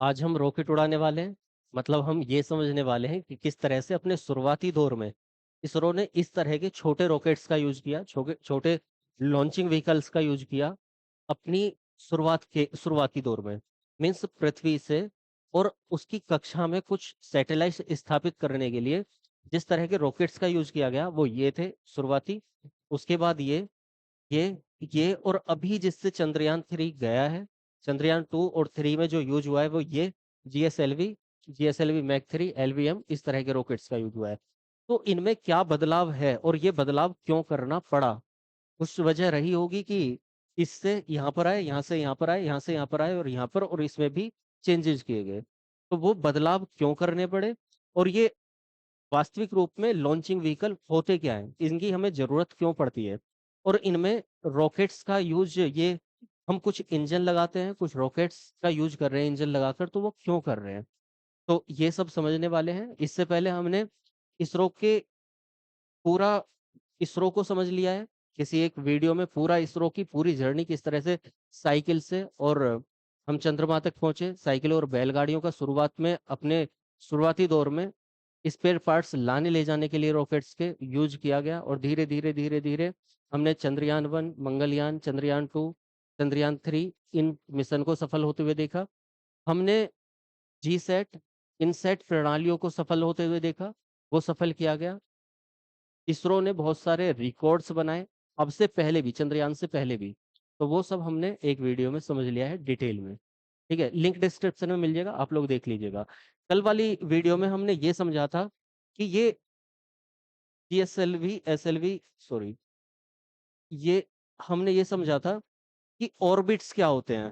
आज हम रॉकेट उड़ाने वाले हैं। मतलब हम ये समझने वाले हैं कि किस तरह से अपने शुरुआती दौर में इसरो ने इस तरह के छोटे रॉकेट्स का यूज किया, छोटे छोटे लॉन्चिंग व्हीकल्स का यूज किया अपनी शुरुआत के शुरुआती दौर में। मीन्स पृथ्वी से और उसकी कक्षा में कुछ सैटेलाइट स्थापित करने के लिए जिस तरह के रॉकेट्स का यूज किया गया वो ये थे शुरुआती। उसके बाद ये ये और अभी जिससे चंद्रयान 3 गया है, चंद्रयान 2 और 3 में जो यूज हुआ है वो ये जीएसएलवी जीएसएलवी मैक 3 एलवीएम इस तरह के रॉकेट्स का यूज हुआ है। तो इनमें क्या बदलाव है और ये बदलाव क्यों करना पड़ा? कुछ वजह रही होगी कि इससे यहाँ पर आए, यहाँ से यहाँ पर आए, यहाँ से यहाँ पर आए और यहाँ पर, और इसमें भी चेंजेस किए गए। तो वो बदलाव क्यों करने पड़े और ये वास्तविक रूप में लॉन्चिंग व्हीकल होते क्या हैं, इनकी हमें जरूरत क्यों पड़ती है और इनमें रॉकेट्स का यूज, ये हम कुछ इंजन लगाते हैं, कुछ रॉकेट्स का यूज कर रहे हैं इंजन लगाकर, तो वो क्यों कर रहे हैं? तो ये सब समझने वाले हैं। इससे पहले हमने इसरो के पूरा इसरो को समझ लिया है। किसी एक वीडियो में पूरा इसरो की पूरी जर्नी किस तरह से साइकिल से और हम चंद्रमा तक पहुंचे, साइकिल और बैलगाड़ियों का शुरुआत में अपने शुरुआती दौर में स्पेयर पार्ट्स लाने ले जाने के लिए रॉकेट्स के यूज किया गया और धीरे धीरे धीरे धीरे हमने चंद्रयान 1, मंगलयान, चंद्रयान 2, चंद्रयान 3 इन मिशन को सफल होते हुए देखा। हमने जी सेट, इनसेट प्रणालियों को सफल होते हुए देखा, वो सफल किया गया। इसरो ने बहुत सारे रिकॉर्ड्स बनाए, अब से पहले भी, चंद्रयान से पहले भी। तो वो सब हमने एक वीडियो में समझ लिया है डिटेल में। ठीक है, लिंक डिस्क्रिप्शन में मिल जाएगा, आप लोग देख लीजिएगा। कल वाली वीडियो में हमने ये समझा था कि ये जीएसएलवी एसएलवी सॉरी ये हमने ये समझा था कि ऑर्बिट्स क्या होते हैं,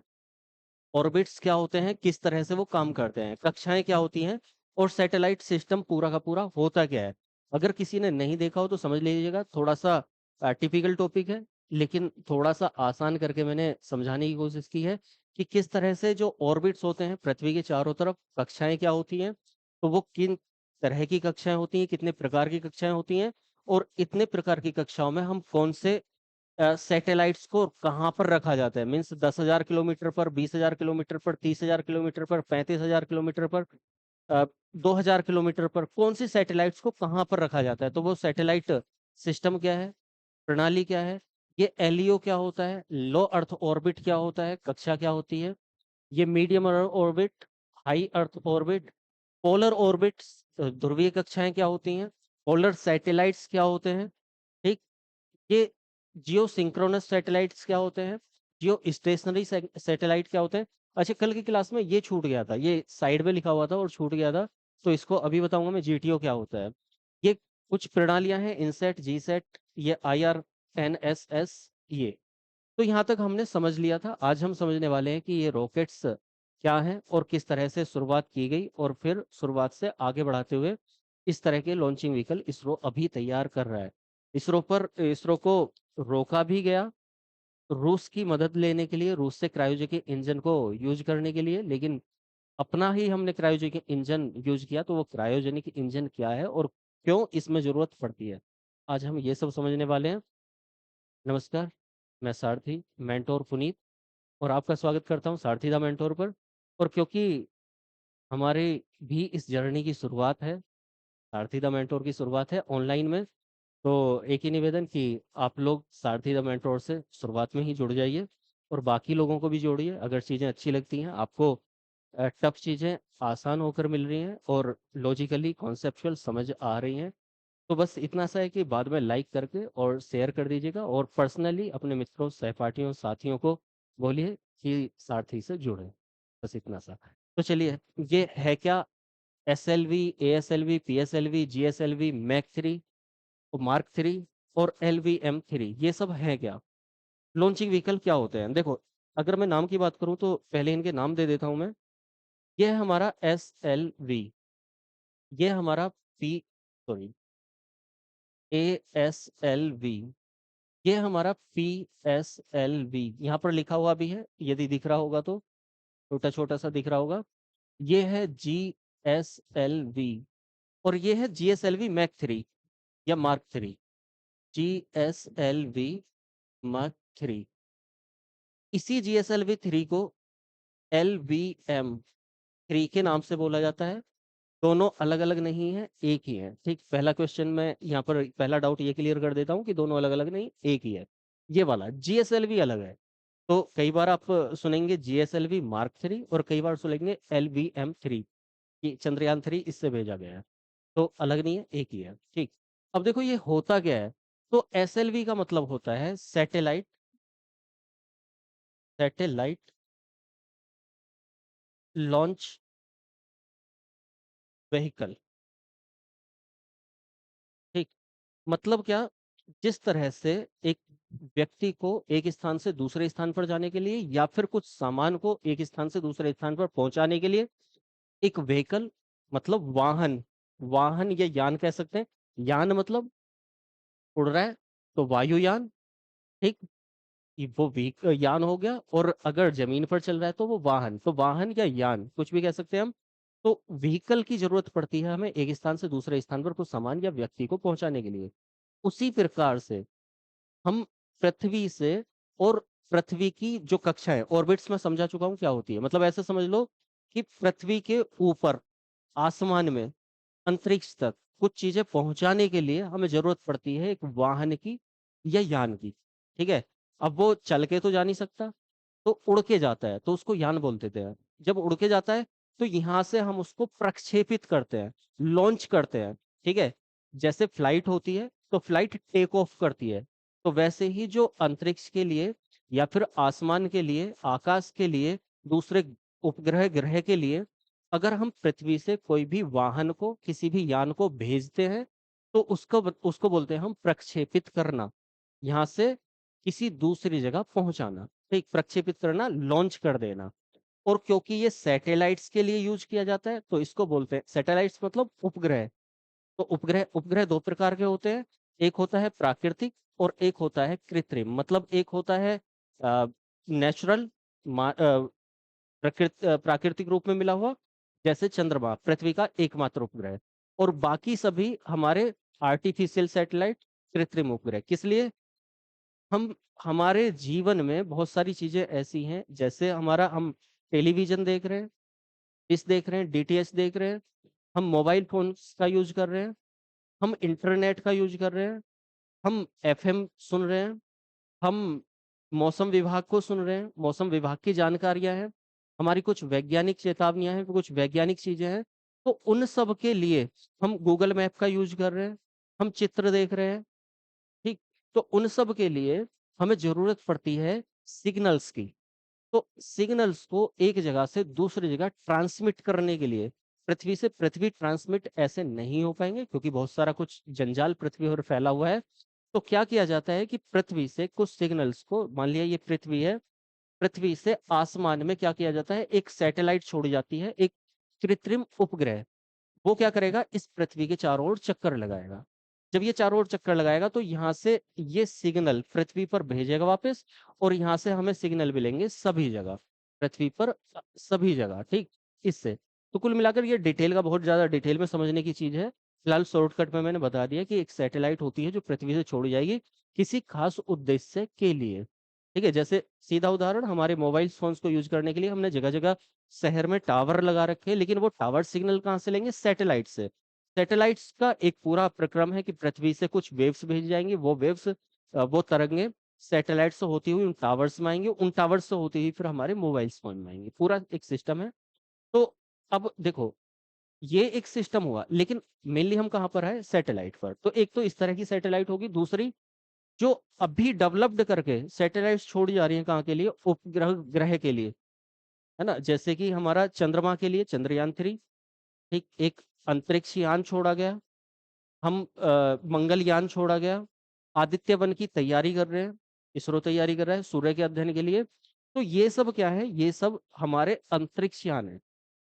ऑर्बिट्स क्या होते हैं, किस तरह से वो काम करते हैं, कक्षाएं क्या होती हैं और सैटेलाइट सिस्टम पूरा का पूरा होता क्या है। अगर किसी ने नहीं देखा हो तो समझ लीजिएगा, थोड़ा सा टिपिकल टॉपिक है लेकिन थोड़ा सा आसान करके मैंने समझाने की कोशिश की है कि किस तरह से जो ऑर्बिट्स होते हैं पृथ्वी के चारों तरफ, कक्षाएं क्या होती हैं, तो वो किन तरह की कक्षाएं होती हैं, कितने प्रकार की कक्षाएं होती हैं और इतने प्रकार की कक्षाओं में हम कौन से सैटेलाइट्स को कहाँ पर रखा जाता है। मीन्स 10,000 किलोमीटर पर, 20,000 किलोमीटर पर, 30,000 किलोमीटर पर, 35,000 किलोमीटर पर, 2,000 किलोमीटर पर कौन सी सैटेलाइट्स को कहाँ पर रखा जाता है। तो वो सैटेलाइट सिस्टम क्या है, प्रणाली क्या है, ये एलईओ क्या होता है, लो अर्थ ऑर्बिट क्या होता है, कक्षा क्या होती है, ये medium orbit, high earth orbit, polar orbit, ध्रुवीय कक्षाएं क्या होती हैं, पोलर सैटेलाइट्स क्या होते हैं। ठीक, ये जियो सिंक्रोनस सैटेलाइट्स क्या होते हैं, जियो स्टेशनरी सैटेलाइट क्या होते हैं। अच्छा, कल की क्लास में ये छूट गया था, ये साइड में लिखा हुआ था और छूट गया था, तो इसको अभी बताऊंगा मैं, जीटीओ क्या होता है। ये कुछ प्रणालियां हैं, इनसेट, जी सेट, ये IR10SS, ये। तो यहाँ तक हमने समझ लिया था। आज हम समझने वाले हैं कि ये रॉकेट्स क्या हैं और किस तरह से शुरुआत की गई और फिर शुरुआत से आगे बढ़ाते हुए इस तरह के लॉन्चिंग व्हीकल इसरो अभी तैयार कर रहा है। इसरो को रोका भी गया रूस की मदद लेने के लिए, रूस से क्रायोजेनिक इंजन को यूज करने के लिए, लेकिन अपना ही हमने क्रायोजेनिक इंजन यूज किया। तो वो क्रायोजेनिक इंजन क्या है और क्यों इसमें जरूरत पड़ती है, आज हम ये सब समझने वाले हैं। नमस्कार, मैं सारथी मेंटोर पुनीत और आपका स्वागत करता हूँ सारथी द मेंटोर पर। और क्योंकि हमारे भी इस जर्नी की शुरुआत है, सारथी द मेंटोर की शुरुआत है ऑनलाइन में, तो एक ही निवेदन कि आप लोग सारथी द मेंटोर से शुरुआत में ही जुड़ जाइए और बाकी लोगों को भी जोड़िए। अगर चीज़ें अच्छी लगती हैं आपको, टफ चीज़ें आसान होकर मिल रही हैं और लॉजिकली कॉन्सेप्चुअल समझ आ रही हैं, तो बस इतना सा है कि बाद में लाइक करके और शेयर कर दीजिएगा और पर्सनली अपने मित्रों, सहपाठियों, साथियों को बोलिए कि सारथी से जुड़ें। बस इतना सा। तो चलिए, ये है क्या SLV, ASLV, PSLV, GSLV, Mark 3 और Mark 3 और LVM 3, ये सब है क्या? लॉन्चिंग व्हीकल क्या होते हैं? देखो, अगर मैं नाम की बात करूं तो पहले इनके नाम दे देता हूं मैं। ये है हमारा SLV, ये हमारा पी सॉरी ASLV, ये हमारा PSLV, यहाँ पर लिखा हुआ भी है यदि दिख रहा होगा तो, छोटा छोटा सा दिख रहा होगा। ये है GSLV और ये है GSLV मैक 3 या Mark 3। GSLV Mark 3, इसी GSLV 3 को LVM 3 के नाम से बोला जाता है। दोनों अलग अलग नहीं है, एक ही है। ठीक, पहला क्वेश्चन मैं यहाँ पर पहला डाउट ये क्लियर कर देता हूँ कि दोनों अलग अलग नहीं, एक ही है। ये वाला GSLV अलग है। तो कई बार आप सुनेंगे GSLV Mark 3 और कई बार सुनेंगे LVM 3 कि चंद्रयान 3 इससे भेजा गया है। तो अलग नहीं है, एक ही है। ठीक, अब देखो ये होता क्या है। तो SLV का मतलब होता है सैटेलाइट, सैटेलाइट लॉन्च व्हीकल। ठीक, मतलब क्या, जिस तरह से एक व्यक्ति को एक स्थान से दूसरे स्थान पर जाने के लिए या फिर कुछ सामान को एक स्थान से दूसरे स्थान पर पहुंचाने के लिए एक व्हीकल, मतलब वाहन, वाहन या यान कह सकते हैं। यान मतलब उड़ रहा है तो वायुयान। ठीक, ये वो यान हो गया। और अगर जमीन पर चल रहा है तो वो वाहन, तो वाहन या यान कुछ भी कह सकते हैं हम। तो व्हीकल की जरूरत पड़ती है हमें एक स्थान से दूसरे स्थान पर कुछ सामान या व्यक्ति को पहुंचाने के लिए। उसी प्रकार से हम पृथ्वी से, और पृथ्वी की जो कक्षा है, ऑर्बिट्स में समझा चुका हूं क्या होती है। मतलब ऐसे समझ लो कि पृथ्वी के ऊपर आसमान में अंतरिक्ष तक कुछ चीजें पहुंचाने के लिए हमें जरूरत पड़ती है एक वाहन की या यान की। ठीक है, अब वो चल के तो जा नहीं सकता, तो उड़ के जाता है तो उसको यान बोल देते हैं। जब उड़ के जाता है तो यहाँ से हम उसको प्रक्षेपित करते हैं, लॉन्च करते हैं। ठीक है, जैसे फ्लाइट होती है तो फ्लाइट टेक ऑफ करती है, तो वैसे ही जो अंतरिक्ष के लिए या फिर आसमान के लिए, आकाश के लिए, दूसरे उपग्रह ग्रह के लिए, अगर हम पृथ्वी से कोई भी वाहन को, किसी भी यान को भेजते हैं तो उसको उसको बोलते हैं हम प्रक्षेपित करना, यहाँ से किसी दूसरी जगह पहुंचाना। ठीक, प्रक्षेपित करना, लॉन्च कर देना। और क्योंकि ये सैटेलाइट्स के लिए यूज किया जाता है तो इसको बोलते हैं सैटेलाइट्स, मतलब उपग्रह। तो उपग्रह, उपग्रह दो प्रकार के होते हैं। एक होता है प्राकृतिक और एक होता है कृत्रिम। मतलब एक होता है नेचुरल, प्राकृतिक रूप में मिला हुआ, जैसे चंद्रमा पृथ्वी का एकमात्र उपग्रह है। और बाकी सभी हमारे आर्टिफिशियल सैटेलाइट, कृत्रिम उपग्रह। किस लिए? हम, हमारे जीवन में बहुत सारी चीजें ऐसी हैं, जैसे हमारा, हम टेलीविजन देख रहे हैं, डिश देख रहे हैं, DTH देख रहे हैं, हम मोबाइल फोन का यूज कर रहे हैं, हम इंटरनेट का यूज कर रहे हैं, हम FM सुन रहे हैं, हम मौसम विभाग को सुन रहे हैं, मौसम विभाग की जानकारियां हैं, हमारी कुछ वैज्ञानिक चेतावनियां हैं, कुछ वैज्ञानिक चीजें हैं। तो उन सब के लिए हम गूगल मैप का यूज कर रहे हैं, हम चित्र देख रहे हैं। ठीक, तो उन सब के लिए हमें जरूरत पड़ती है सिग्नल्स की। तो सिग्नल्स को एक जगह से दूसरी जगह ट्रांसमिट करने के लिए, पृथ्वी से पृथ्वी ट्रांसमिट ऐसे नहीं हो पाएंगे क्योंकि बहुत सारा कुछ जंजाल पृथ्वी पर फैला हुआ है। तो क्या किया जाता है कि पृथ्वी से कुछ सिग्नल्स को, मान लिया ये पृथ्वी है, पृथ्वी से आसमान में क्या किया जाता है, एक सैटेलाइट छोड़ी जाती है, एक कृत्रिम उपग्रह। वो क्या करेगा, इस पृथ्वी के चारों ओर चक्कर लगाएगा। जब ये चारों ओर चक्कर लगाएगा तो यहाँ से ये सिग्नल पृथ्वी पर भेजेगा वापस, और यहाँ से हमें सिग्नल मिलेंगे सभी जगह, पृथ्वी पर सभी जगह। ठीक, इससे तो कुल मिलाकर ये डिटेल का, बहुत ज्यादा डिटेल में समझने की चीज है। फिलहाल शॉर्टकट में मैंने बता दिया कि एक सैटेलाइट होती है जो पृथ्वी से छोड़ी जाएगी किसी खास उद्देश्य के लिए। ठीक है, जैसे सीधा उदाहरण, हमारे मोबाइल फोन्स को यूज करने के लिए हमने जगह जगह शहर में टावर लगा रखे हैं, लेकिन वो टावर सिग्नल कहाँ से लेंगे, सैटेलाइट से। सैटेलाइट्स का एक पूरा प्रक्रम है कि पृथ्वी से कुछ वेव्स भेजी जाएंगी, वो वेव्स, वो तरंगे सैटेलाइट से होती हुई उन टावर्स में आएंगे, उन टावर्स से होती हुई फिर हमारे मोबाइल फोन में आएंगे। पूरा एक सिस्टम है। तो अब देखो, ये एक सिस्टम हुआ, लेकिन मेनली हम कहाँ पर है, सैटेलाइट पर। तो एक तो इस तरह की सैटेलाइट होगी, दूसरी जो अभी डेवलप्ड करके सैटेलाइट छोड़ी जा रही है, कहाँ के लिए, उपग्रह ग्रह के लिए, है ना। जैसे कि हमारा चंद्रमा के लिए चंद्रयान 3। ठीक, एक अंतरिक्ष यान छोड़ा गया, हम मंगलयान छोड़ा गया, आदित्य वन की तैयारी कर रहे हैं, इसरो तैयारी कर रहा है सूर्य के अध्ययन के लिए। तो ये सब क्या है, ये सब हमारे अंतरिक्ष यान है।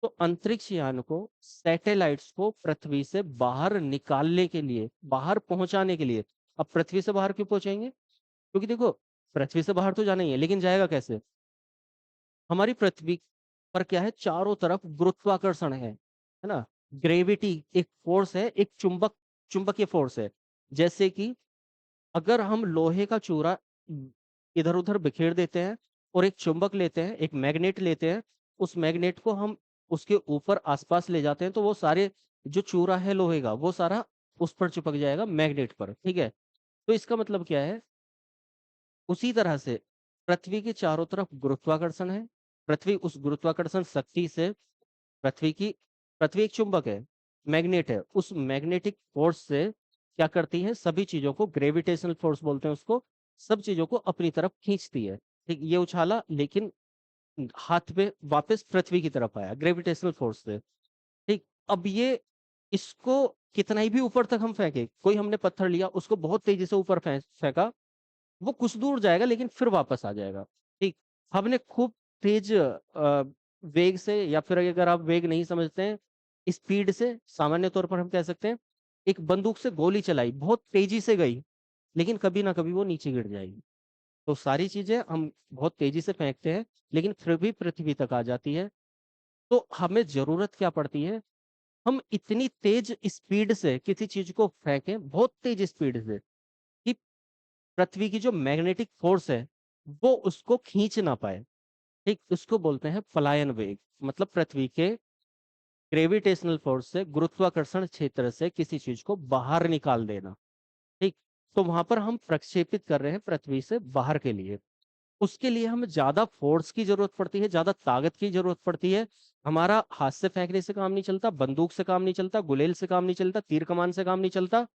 तो अंतरिक्ष यान को, सैटेलाइट्स को पृथ्वी से बाहर निकालने के लिए, बाहर पहुंचाने के लिए। अब पृथ्वी से बाहर क्यों पहुंचाएंगे, क्योंकि देखो, पृथ्वी से बाहर तो जाना ही है, लेकिन जाएगा कैसे। हमारी पृथ्वी पर क्या है, चारों तरफ गुरुत्वाकर्षण है ना। ग्रेविटी एक फोर्स है, एक चुंबकीय फोर्स है। जैसे कि अगर हम लोहे का चूरा इधर उधर बिखेर देते हैं और एक चुंबक लेते हैं, एक मैग्नेट लेते हैं, उस मैग्नेट को हम उसके ऊपर आसपास ले जाते हैं तो वो सारे जो चूरा है लोहे का वो सारा उस पर चिपक जाएगा, मैग्नेट पर, ठीक है। तो इसका मतलब क्या है, उसी तरह से पृथ्वी के चारों तरफ गुरुत्वाकर्षण है। पृथ्वी उस गुरुत्वाकर्षण शक्ति से पृथ्वी की पृथ्वी एक चुंबक है, मैग्नेट है, उस मैग्नेटिक फोर्स से क्या करती है, सभी चीजों को, ग्रेविटेशनल फोर्स बोलते हैं उसको, सब चीजों को अपनी तरफ खींचती है। ठीक, ये उछाला लेकिन हाथ पे वापस पृथ्वी की तरफ आया ग्रेविटेशनल फोर्स से। ठीक, अब ये इसको कितना ही भी ऊपर तक हम फेंके, कोई हमने पत्थर लिया उसको बहुत तेजी से ऊपर फेंका, वो कुछ दूर जाएगा लेकिन फिर वापस आ जाएगा। ठीक, हमने खूब तेज वेग से, या फिर अगर आप वेग नहीं समझते हैं, स्पीड से, सामान्य तौर पर हम कह सकते हैं, एक बंदूक से गोली चलाई, बहुत तेजी से गई, लेकिन कभी ना कभी वो नीचे गिर जाएगी। तो सारी चीजें हम बहुत तेजी से फेंकते हैं लेकिन फिर भी पृथ्वी तक आ जाती है। तो हमें जरूरत क्या पड़ती है, हम इतनी तेज स्पीड से किसी चीज को फेंकें, बहुत तेज स्पीड से, कि पृथ्वी की जो मैग्नेटिक फोर्स है वो उसको खींच ना पाए। ठीक, उसको बोलते हैं पलायन वेग, मतलब पृथ्वी के ग्रेविटेशनल फोर्स से, गुरुत्वाकर्षण क्षेत्र से किसी चीज को बाहर निकाल देना। ठीक, तो वहां पर हम प्रक्षेपित कर रहे हैं पृथ्वी से बाहर के लिए। उसके लिए हमें ज्यादा फोर्स की जरूरत पड़ती है, ज्यादा ताकत की जरूरत पड़ती है। हमारा हाथ से फेंकने से काम नहीं चलता, बंदूक से काम नहीं चलता, गुलेल से काम नहीं चलता, तीर कमान से काम नहीं चलता,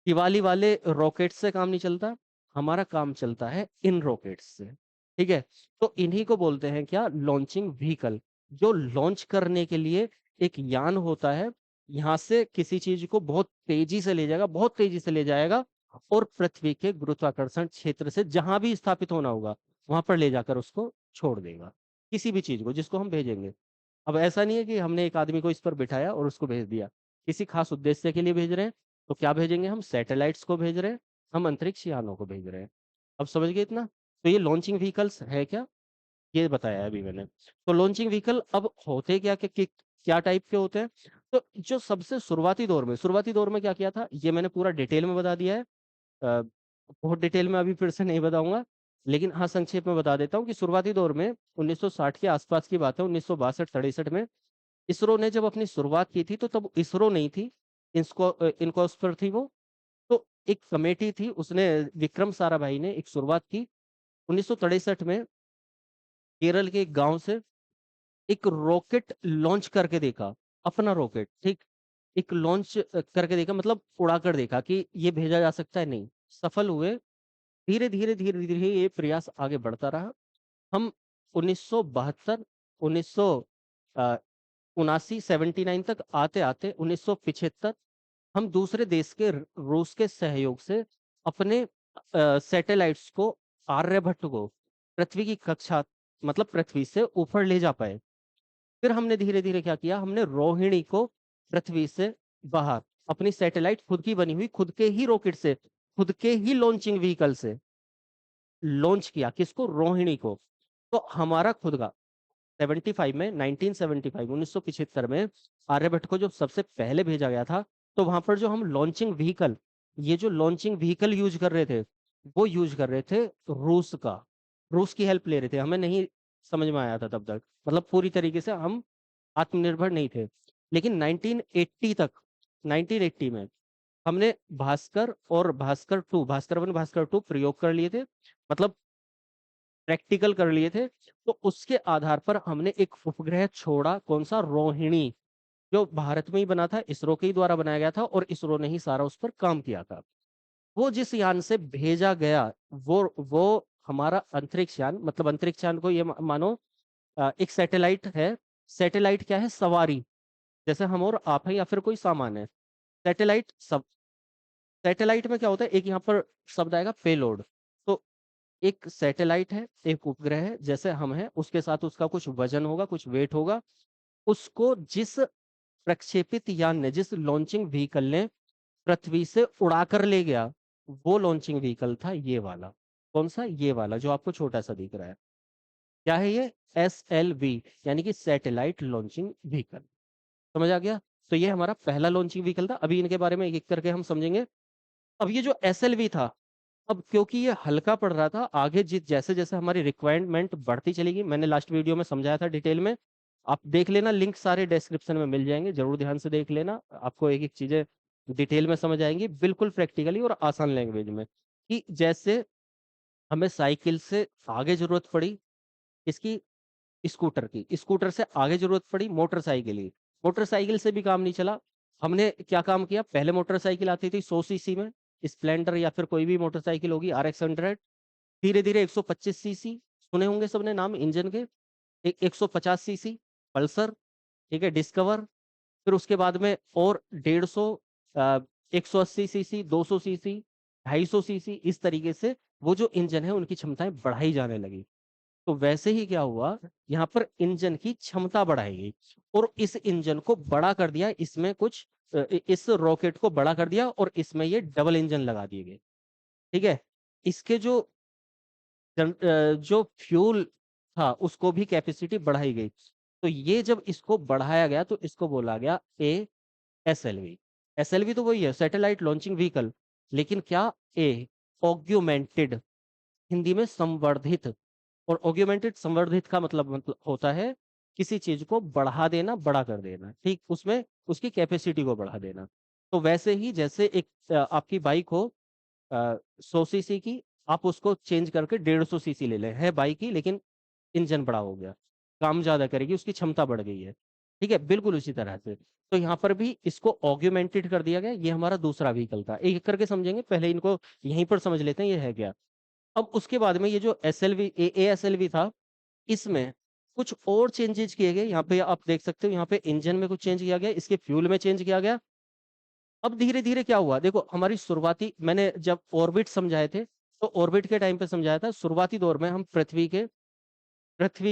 दिवाली वाले रॉकेट से काम नहीं चलता। हमारा काम चलता है इन रॉकेट्स से। ठीक है, तो इन्हीं को बोलते हैं क्या, लॉन्चिंग व्हीकल, जो लॉन्च करने के लिए एक यान होता है, यहाँ से किसी चीज को बहुत तेजी से ले जाएगा, बहुत तेजी से ले जाएगा, और पृथ्वी के गुरुत्वाकर्षण क्षेत्र से जहां भी स्थापित होना होगा वहां पर ले जाकर उसको छोड़ देगा, किसी भी चीज को जिसको हम भेजेंगे। अब ऐसा नहीं है कि हमने एक आदमी को इस पर बिठाया और उसको भेज दिया, किसी खास उद्देश्य के लिए भेज रहे हैं। तो क्या भेजेंगे, हम सैटेलाइट्स को भेज रहे हैं, हम अंतरिक्ष यानों को भेज रहे हैं। अब समझ गए इतना। तो ये लॉन्चिंग व्हीकल्स है क्या, ये बताया है अभी मैंने। तो लॉन्चिंग व्हीकल अब होते क्या टाइप के होते हैं। तो जो सबसे शुरुआती दौर में क्या किया था, ये मैंने पूरा डिटेल में बता दिया है। बहुत डिटेल में अभी फिर से नहीं बताऊंगा, लेकिन हाँ संक्षेप में बता देता हूँ कि शुरुआती दौर में 1960 के आसपास की बात है, 1962-63 में इसरो ने जब अपनी शुरुआत की थी, तो तब इसरो नहीं थी, इनकोस्फेयर थी वो। तो एक कमेटी थी, उसने, विक्रम साराभाई ने एक शुरुआत की 1963 में, केरल के एक गांव से एक रॉकेट लॉन्च करके देखा, अपना रॉकेट। ठीक, एक लॉन्च करके देखा, मतलब उड़ा कर देखा कि ये भेजा जा सकता है, नहीं सफल हुए। धीरे धीरे धीरे धीरे ये प्रयास आगे बढ़ता रहा। हम 1972, 1979, 79 तक आते आते 1975 हम दूसरे देश के, रूस के सहयोग से अपने सैटेलाइट्स को, आर्यभट्ट को, पृथ्वी की कक्षा, मतलब पृथ्वी से ऊपर ले जा पाए। फिर हमने धीरे धीरे क्या किया, हमने रोहिणी को पृथ्वी से बाहर, अपनी सैटेलाइट खुद की बनी हुई, खुद के ही रॉकेट से, खुद के ही लॉन्चिंग व्हीकल से लॉन्च किया, किसको, रोहिणी को। तो हमारा खुद का 75 में, 1975, 1975 में आर्यभट्ट को जो सबसे पहले भेजा गया था, तो वहां पर जो हम लॉन्चिंग व्हीकल, ये जो लॉन्चिंग व्हीकल यूज कर रहे थे, वो यूज कर रहे थे रूस का, रूस की हेल्प ले रहे थे। हमें नहीं समझ में आया था तब तक, मतलब पूरी तरीके से हम आत्मनिर्भर नहीं थे। लेकिन 1980 तक, 1980 में हमने भास्कर और भास्कर 2, भास्कर 1, भास्कर 2 प्रयोग कर लिए थे, मतलब प्रैक्टिकल कर लिए थे। तो उसके आधार पर हमने एक उपग्रह छोड़ा, कौन सा, रोहिणी, जो भारत में ही बना था, इसरो के ही द्वारा बनाया गया था, और इसरो ने ही सारा उस पर काम किया था। वो जिस यान से भेजा गया, वो हमारा अंतरिक्ष यान, मतलब अंतरिक्ष यान को ये मानो एक सैटेलाइट है। सैटेलाइट क्या है, सवारी, जैसे हम और आप हैं या फिर कोई सामान है। सैटेलाइट सब, सैटेलाइट में क्या होता है, एक यहाँ पर शब्द आएगा पेलोड। तो एक सैटेलाइट है, एक उपग्रह है जैसे हम हैं, उसके साथ उसका कुछ वजन होगा, कुछ वेट होगा। उसको जिस प्रक्षेपित यान ने, जिस लॉन्चिंग व्हीकल ने पृथ्वी से उड़ाकर ले गया, वो लॉन्चिंग व्हीकल था ये वाला। कौन सा, ये वाला जो आपको छोटा सा दिख रहा है। क्या है ये, SLV, यानी कि सैटेलाइट लॉन्चिंग व्हीकल। समझ आ गया। तो ये हमारा पहला लॉन्चिंग व्हीकल था। अभी इनके बारे में एक एक करके हम समझेंगे। अब ये जो SLV था, अब क्योंकि ये हल्का पड़ रहा था, आगे जैसे जैसे हमारी रिक्वायरमेंट बढ़ती चलेगी, मैंने लास्ट वीडियो में समझाया था डिटेल में, आप देख लेना, लिंक सारे डिस्क्रिप्शन में मिल जाएंगे, जरूर ध्यान से देख लेना, आपको एक एक चीजें डिटेल में समझ आएंगी, बिल्कुल प्रैक्टिकली और आसान लैंग्वेज में। कि जैसे हमें साइकिल से आगे जरूरत पड़ी इसकी, स्कूटर की, स्कूटर से आगे जरूरत पड़ी मोटरसाइकिल की, मोटरसाइकिल से भी काम नहीं चला। हमने क्या काम किया, पहले मोटरसाइकिल आती थी 100 सीसी में, स्प्लेंडर या फिर कोई भी मोटरसाइकिल होगी RX 100, धीरे धीरे 125 सीसी, सुने होंगे सबने नाम इंजन के, 150 सीसी पल्सर, ठीक है, डिस्कवर, फिर उसके बाद में और 150, 180 सीसी, 200 सीसी, 250 सीसी, इस तरीके से वो जो इंजन है उनकी क्षमताएं बढ़ाई जाने लगी। तो वैसे ही क्या हुआ, यहाँ पर इंजन की क्षमता बढ़ाई गई और इस इंजन को बड़ा कर दिया, इसमें कुछ इस रॉकेट को बड़ा कर दिया और इसमें ये डबल इंजन लगा दिए गए। ठीक है, इसके जो फ्यूल था उसको भी कैपेसिटी बढ़ाई गई। तो ये जब इसको बढ़ाया गया तो इसको बोला गया ASLV। SLV तो वही है, सैटेलाइट लॉन्चिंग व्हीकल, लेकिन क्या, ए ऑग्यूमेंटेड, हिंदी में संवर्धित। और ऑग्यूमेंटेड, संवर्धित का मतलब होता है किसी चीज को बढ़ा देना, बड़ा कर देना, ठीक, उसमें उसकी कैपेसिटी को बढ़ा देना। तो वैसे ही जैसे एक आपकी बाइक हो 100 सीसी की, आप उसको चेंज करके 150 सीसी ले लें, है बाइक ही लेकिन इंजन बड़ा हो गया, काम ज्यादा करेगी, उसकी क्षमता बढ़ गई है। ठीक है, बिल्कुल उसी तरह से। तो यहाँ पर भी इसको ऑग्यूमेंटेड कर दिया गया, ये हमारा दूसरा व्हीकल था, एक एक करके समझेंगे, पहले इनको यहीं पर समझ लेते हैं ये है क्या। अब उसके बाद में ये जो SLV ASLV था, इसमें कुछ और चेंजेस किए गए, यहाँ पे आप देख सकते हो, यहाँ पे इंजन में कुछ चेंज किया गया, इसके फ्यूल में चेंज किया गया। अब धीरे धीरे क्या हुआ, देखो हमारी शुरुआती, मैंने जब ऑर्बिट समझाए थे तो ऑर्बिट के टाइम पे समझाया था, शुरुआती दौर में हम पृथ्वी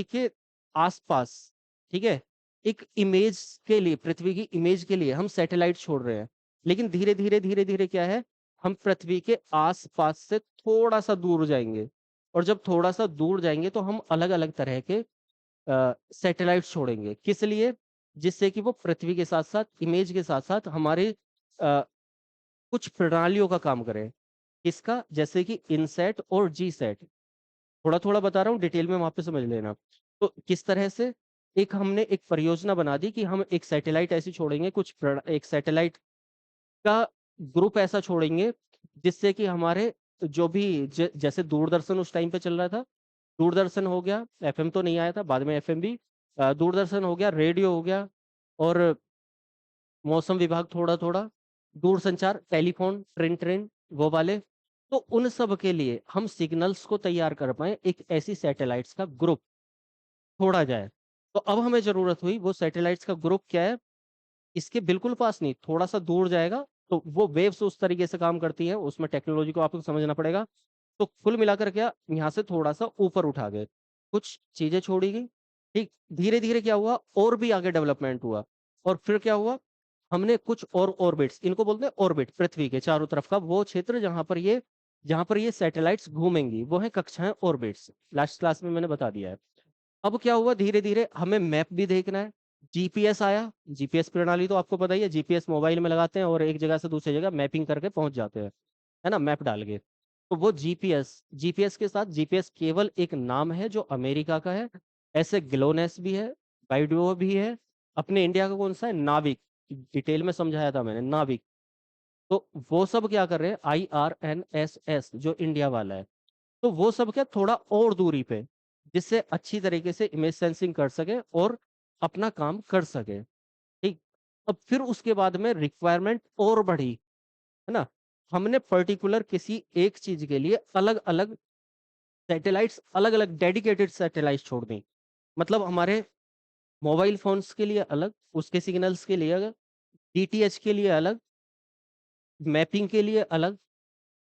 के आसपास, ठीक है, एक इमेज के लिए, पृथ्वी की इमेज के लिए हम सैटेलाइट छोड़ रहे हैं। लेकिन धीरे धीरे क्या है, हम पृथ्वी के आसपास से थोड़ा सा दूर जाएंगे, और जब थोड़ा सा दूर जाएंगे तो हम अलग अलग तरह के सैटेलाइट छोड़ेंगे, किस लिए, जिससे कि वो पृथ्वी के साथ साथ, इमेज के साथ साथ हमारे अ, कुछ प्रणालियों का काम करें। किसका, जैसे कि इनसेट और जीसैट, थोड़ा थोड़ा बता रहा हूँ, डिटेल में वहां पे समझ लेना। तो किस तरह से, एक हमने एक परियोजना बना दी कि हम एक सैटेलाइट ऐसी छोड़ेंगे, एक सैटेलाइट का ग्रुप ऐसा छोड़ेंगे, जिससे कि हमारे जो भी जैसे दूरदर्शन उस टाइम पे चल रहा था, दूरदर्शन हो गया, FM तो नहीं आया था, बाद में FM भी, दूरदर्शन हो गया, रेडियो हो गया, और मौसम विभाग थोड़ा थोड़ा, दूरसंचार, टेलीफोन, ट्रेन वो वाले, तो उन सब के लिए हम सिग्नल्स को तैयार कर पाए, एक ऐसी सैटेलाइट्स का ग्रुप छोड़ा जाए। तो अब हमें जरूरत हुई, वो सैटेलाइट्स का ग्रुप क्या है, इसके बिल्कुल पास नहीं, थोड़ा सा दूर जाएगा, तो वो वेव्स उस तरीके से काम करती है, उसमें टेक्नोलॉजी को आपको समझना पड़ेगा। तो कुल मिलाकर क्या, यहाँ से थोड़ा सा ऊपर उठा गए, कुछ चीजें छोड़ी गई, ठीक, धीरे धीरे क्या हुआ, और भी आगे डेवलपमेंट हुआ, और फिर क्या हुआ, हमने कुछ और ऑर्बिट्स, इनको बोलते हैं ऑर्बिट, पृथ्वी के चारों तरफ का वो क्षेत्र जहां पर ये सैटेलाइट्स घूमेंगी, वो है कक्षाएं, ऑर्बिट्स, लास्ट क्लास में मैंने बता दिया है। अब क्या हुआ, धीरे धीरे हमें मैप भी देखना है, GPS आया, GPS प्रणाली तो आपको पता ही है, GPS मोबाइल में लगाते हैं और एक जगह से दूसरी जगह मैपिंग करके पहुंच जाते हैं, है ना, मैप डाल के। तो वो जीपीएस के साथ, जीपीएस केवल एक नाम है जो अमेरिका का है, ऐसे ग्लोनेस भी है, बाइडुओ भी है, अपने इंडिया का कौन सा है, नाविक, डिटेल में समझाया था मैंने, नाविक। तो वो सब क्या कर रहे हैं, IRNSS जो इंडिया वाला है, तो वो सब क्या थोड़ा और दूरी पे, जिससे अच्छी तरीके से इमेज सेंसिंग कर सके और अपना काम कर सके, ठीक। अब फिर उसके बाद में रिक्वायरमेंट और बढ़ी, है ना, हमने पर्टिकुलर किसी एक चीज के लिए अलग अलग सैटेलाइट्स, अलग अलग डेडिकेटेड सैटेलाइट छोड़ दी। मतलब हमारे मोबाइल फोन्स के लिए अलग, उसके सिग्नल्स के लिए अलग, DTH के लिए अलग, मैपिंग के लिए अलग,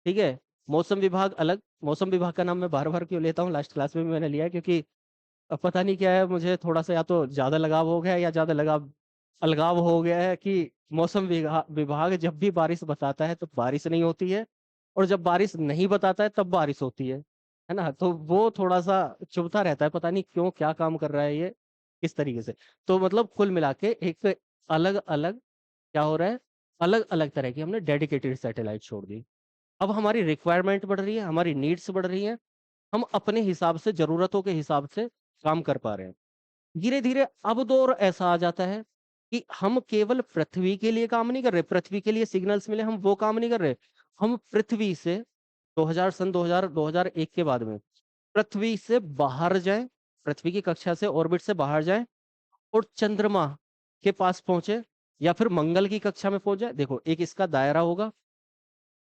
ठीक है, मौसम विभाग अलग। मौसम विभाग का नाम मैं बार बार क्यों लेता हूँ, लास्ट क्लास में भी मैंने लिया है, क्योंकि अब पता नहीं क्या है, मुझे थोड़ा सा या तो ज्यादा लगाव हो गया है या ज्यादा लगाव अलगाव हो गया है कि मौसम विभाग जब भी बारिश बताता है तो बारिश नहीं होती है, और जब बारिश नहीं बताता है तब बारिश होती है ना, तो वो थोड़ा सा चुभता रहता है, पता नहीं क्यों, क्या काम कर रहा है ये, किस तरीके से। तो मतलब कुल मिला के एक अलग अलग क्या हो रहा है, अलग अलग तरह की हमने डेडिकेटेड सैटेलाइट छोड़ दी। अब हमारी रिक्वायरमेंट बढ़ रही है, हमारी नीड्स बढ़ रही है, हम अपने हिसाब से, जरूरतों के हिसाब से काम कर पा रहे हैं। धीरे-धीरे अब दौर ऐसा आ जाता है कि हम केवल पृथ्वी के लिए काम नहीं कर रहे, पृथ्वी के लिए सिग्नल्स मिले हम वो काम नहीं कर रहे। हम पृथ्वी से 2000 सन 2000 2001 के बाद में पृथ्वी से बाहर जाएँ, पृथ्वी की कक्षा से ऑर्बिट से बाहर जाएँ और चंद्रमा के पास पहुँचे या फिर मंगल की कक्षा में पहुँच जाए। देखो, एक इसका दायरा होगा,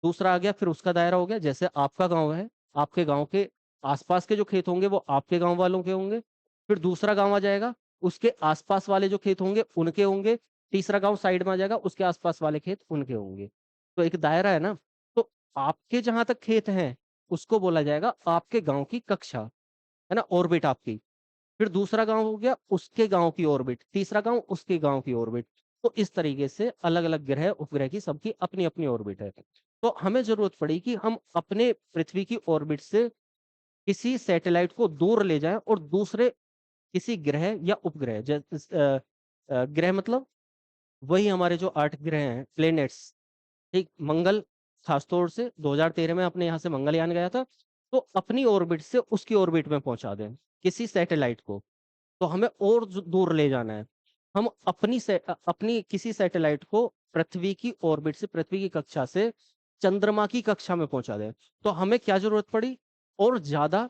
दूसरा आ गया, फिर उसका दायरा हो गया। जैसे आपका गाँव है, आपके गाँव के आस-पास के जो खेत होंगे वो आपके गाँव वालों के होंगे। फिर दूसरा गाँव आ जाएगा, उसके आस-पास वाले जो खेत होंगे उनके होंगे। तीसरा गाँव साइड में आ जाएगा, उसके आस-पास वाले खेत उनके होंगे। तो एक दायरा है ना, तो आपके जहाँ तक खेत हैं, उसको बोला जाएगा आपके गाँव की कक्षा, है ना? ऑर्बिट आपकी। फिर दूसरा गाँव हो गया उसके गाँव की ऑर्बिट, तीसरा गाँव उसके गाँव की ऑर्बिट। तो इस तरीके से अलग-अलग ग्रह, उपग्रह की सबकी अपनी-अपनी ऑर्बिट है। तो हमें ज़रूरत पड़ी कि हम अपने पृथ्वी की ऑर्बिट से किसी सैटेलाइट को दूर ले जाएँ और दूसरे किसी ग्रह या उपग्रह ग्रह मतलब वही हमारे जो 8 ग्रह हैं, प्लैनेट्स, ठीक? मंगल खास तौर से 2013 में अपने यहाँ से मंगलयान गया था, तो अपनी ऑर्बिट से उसकी ऑर्बिट में पहुँचा दें, किसी सैटेलाइट को। तो हमें और दूर ले जाना है। हम अपनी किसी सैटेलाइट को पृथ्वी की ऑर्बिट से, पृथ्वी की कक्षा से चंद्रमा की कक्षा में पहुंचा दें। तो हमें क्या जरूरत पड़ी? और ज्यादा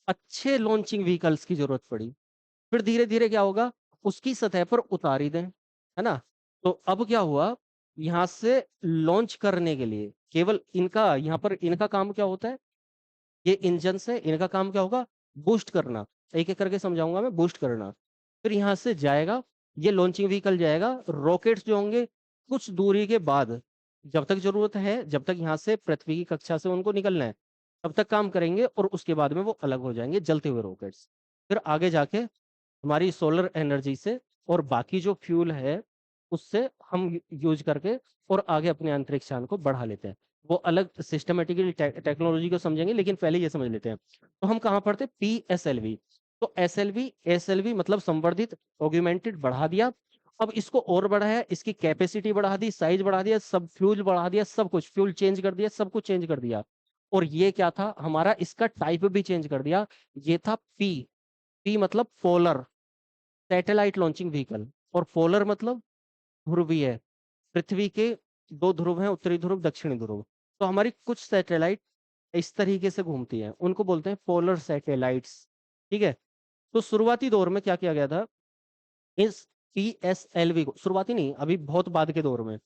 अच्छे लॉन्चिंग व्हीकल्स की जरूरत पड़ी। फिर धीरे धीरे क्या होगा, उसकी सतह पर उतार ही दें, है ना? तो अब क्या हुआ, यहाँ से लॉन्च करने के लिए केवल इनका, यहाँ पर इनका काम क्या होता है, ये इंजन्स है, इनका काम क्या होगा? बूस्ट करना। एक-एक करके समझाऊँगा मैं, बूस्ट करना। फिर यहाँ से जाएगा, ये लॉन्चिंग व्हीकल जाएगा, रॉकेट्स जो होंगे कुछ दूरी के बाद, जब तक ज़रूरत है, जब तक यहाँ से पृथ्वी की कक्षा से उनको निकलना है, तब तक काम करेंगे और उसके बाद में वो अलग हो जाएँगे, जलते हुए रॉकेट्स। फिर आगे जाके हमारी सोलर एनर्जी से और बाकी जो फ्यूल है, उससे हम यूज़ करके और आगे अपने अंतरिक्ष यान को बढ़ा लेते हैं। वो अलग सिस्टमैटिकली टेक्नोलॉजी को समझेंगे, लेकिन पहले ये समझ लेते हैं। तो हम कहाँ पढ़ते? पीएसएलवी। तो एसएलवी मतलब संवर्धित, ऑगमेंटेड, बढ़ा दिया। अब इसको और बढ़ाया, इसकी कैपेसिटी बढ़ा दी, साइज़ बढ़ा दिया, सब फ्यूल बढ़ा दिया, सब कुछ, फ्यूल चेंज कर दिया, सब कुछ चेंज कर दिया। और ये क्या था हमारा, इसका टाइप भी चेंज कर दिया। ये था पी मतलब पोलर, सैटेलाइट लॉन्चिंग व्हीकल। और पोलर मतलब ध्रुवीय। पृथ्वी के 2 ध्रुव हैं, उत्तरी ध्रुव, दक्षिणी ध्रुव। तो हमारी कुछ सैटेलाइट इस तरीके से घूमती हैं, उनको बोलते हैं पोलर सैटेलाइट्स, ठीक है? तो शुरुआती दौर में क्या किया गया था, इस पीएसएलवी को, शुरुआती नहीं, अभी बहुत बाद के दौर में।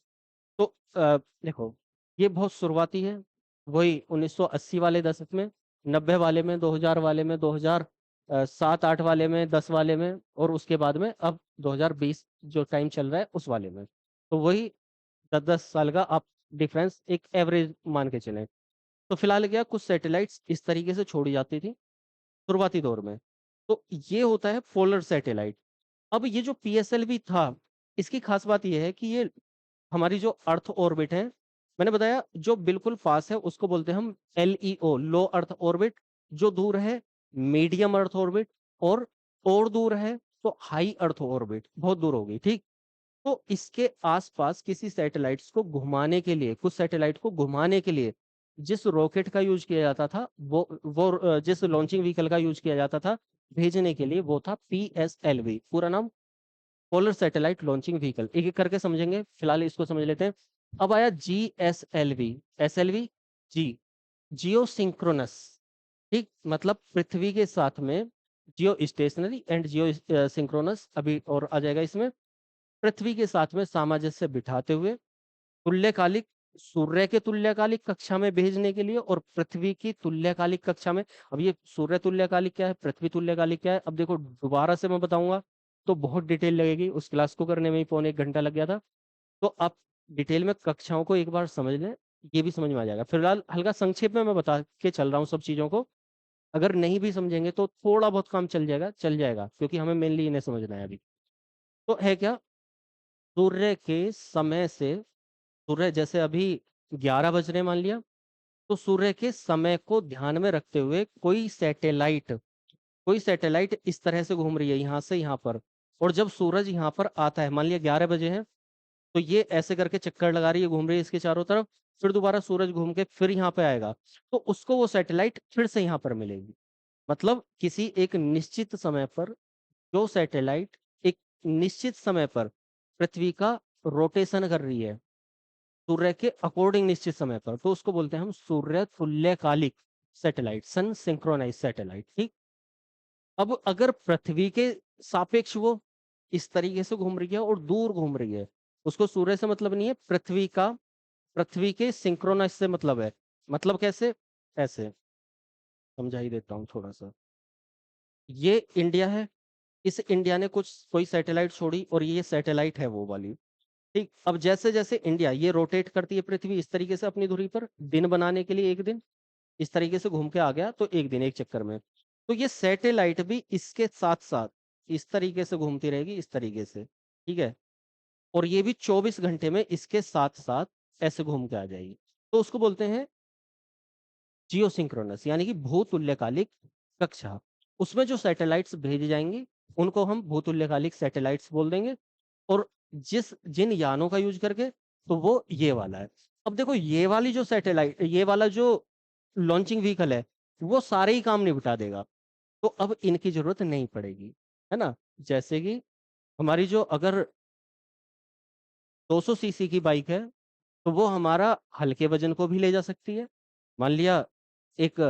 तो देखो, ये बहुत शुरुआती है, वही 1980 वाले दशक में, 90 वाले में, 2000 वाले में, 2000 7-8 वाले में, 10 वाले में, और उसके बाद में अब 2020 जो टाइम चल रहा है उस वाले में। तो वही 10-10 साल का आप डिफरेंस एक एवरेज मान के चलें। तो फिलहाल क्या, कुछ सैटेलाइट्स इस तरीके से छोड़ी जाती थी शुरुआती दौर में। तो ये होता है पोलर सैटेलाइट। अब ये जो पीएसएलवी था, इसकी खास बात ये है कि ये हमारी जो अर्थ ऑर्बिट है, मैंने बताया जो बिल्कुल पास है उसको बोलते हैं हम एलईओ, लो अर्थ ऑर्बिट। जो दूर है, मीडियम अर्थ ऑर्बिट। और दूर है तो हाई अर्थ ऑर्बिट, बहुत दूर होगी, ठीक? तो इसके आसपास किसी सैटेलाइट्स को घुमाने के लिए, कुछ सैटेलाइट को घुमाने के लिए जिस रॉकेट का यूज किया जाता था, जिस लॉन्चिंग व्हीकल का यूज किया जाता था भेजने के लिए, वो था पीएसएलवी। पूरा नाम पोलर सैटेलाइट लॉन्चिंग व्हीकल। एक एक करके समझेंगे, फिलहाल इसको समझ लेते हैं। अब आया जीएसएलवी। एसएलवी, जी, जियो सिंक्रोनस, ठीक? मतलब पृथ्वी के साथ में जियो स्टेशनरी एंड जियो सिंक्रोनस, अभी और आ जाएगा इसमें। पृथ्वी के साथ में सामंजस्य बिठाते हुए तुल्यकालिक, सूर्य के तुल्यकालिक कक्षा में भेजने के लिए और पृथ्वी की तुल्यकालिक कक्षा में। अब ये सूर्य तुल्यकालिक क्या है, पृथ्वी तुल्यकालिक क्या है, अब देखो दोबारा से मैं बताऊंगा तो बहुत डिटेल लगेगी, उस क्लास को करने में ही पौने 1 घंटा लग गया था। तो आप डिटेल में कक्षाओं को एक बार समझ लें, ये भी समझ में आ जाएगा। फिलहाल हल्का संक्षेप में मैं बता के चल रहा हूँ सब चीजों को। अगर नहीं भी समझेंगे तो थोड़ा बहुत काम चल जाएगा, क्योंकि हमें मेनली इन्हें समझना है अभी। तो है क्या, सूर्य के समय से, सूर्य जैसे अभी 11 बज रहे मान लिया, तो सूर्य के समय को ध्यान में रखते हुए कोई सैटेलाइट इस तरह से घूम रही है यहाँ से यहाँ पर। और जब सूरज यहाँ पर आता है, मान लिया 11 बजे है, तो ये ऐसे करके चक्कर लगा रही है, घूम रही है इसके चारों तरफ। फिर दोबारा सूरज घूम के फिर यहाँ पे आएगा, तो उसको वो सैटेलाइट फिर से यहाँ पर मिलेगी। मतलब किसी एक निश्चित समय पर जो सैटेलाइट एक निश्चित समय पर पृथ्वी का रोटेशन कर रही है सूर्य के अकॉर्डिंग निश्चित समय पर, तो उसको बोलते हैं हम सूर्य तुल्यकालिक सैटेलाइट, सन सिंक्रोनाइज सैटेलाइट। ठीक। अब अगर पृथ्वी के सापेक्ष वो इस तरीके से घूम रही है और दूर घूम रही है, उसको सूर्य से मतलब नहीं है, पृथ्वी के सिंक्रोनाइज से मतलब है। मतलब कैसे? ऐसे समझा ही देता हूँ थोड़ा सा। ये इंडिया है, इस इंडिया ने कुछ कोई सैटेलाइट छोड़ी और ये सैटेलाइट है वो वाली। ठीक। अब जैसे जैसे इंडिया ये रोटेट करती है पृथ्वी इस तरीके से अपनी धुरी पर, दिन बनाने के लिए एक दिन इस तरीके से घूम के आ गया, तो एक दिन एक चक्कर में। तो ये सैटेलाइट भी इसके साथ साथ इस तरीके से घूमती रहेगी, इस तरीके से। ठीक है। और ये भी 24 घंटे में इसके साथ साथ ऐसे घूम के आ जाएगी। तो उसको बोलते हैं जियोसिंक्रोनस, यानी कि भूतुल्यकालिक कक्षा। उसमें जो सैटेलाइट्स भेजे जाएंगे उनको हम भूतुल्यकालिक सैटेलाइट्स बोल देंगे। और जिन यानों का यूज करके, तो वो ये वाला है। अब देखो ये वाली जो सैटेलाइट, ये वाला जो लॉन्चिंग व्हीकल है, वो सारे ही काम निपटा देगा। तो अब इनकी जरूरत नहीं पड़ेगी, है ना। जैसे कि हमारी जो अगर 200 सीसी की बाइक है, तो वो हमारा हल्के वजन को भी ले जा सकती है। मान लिया एक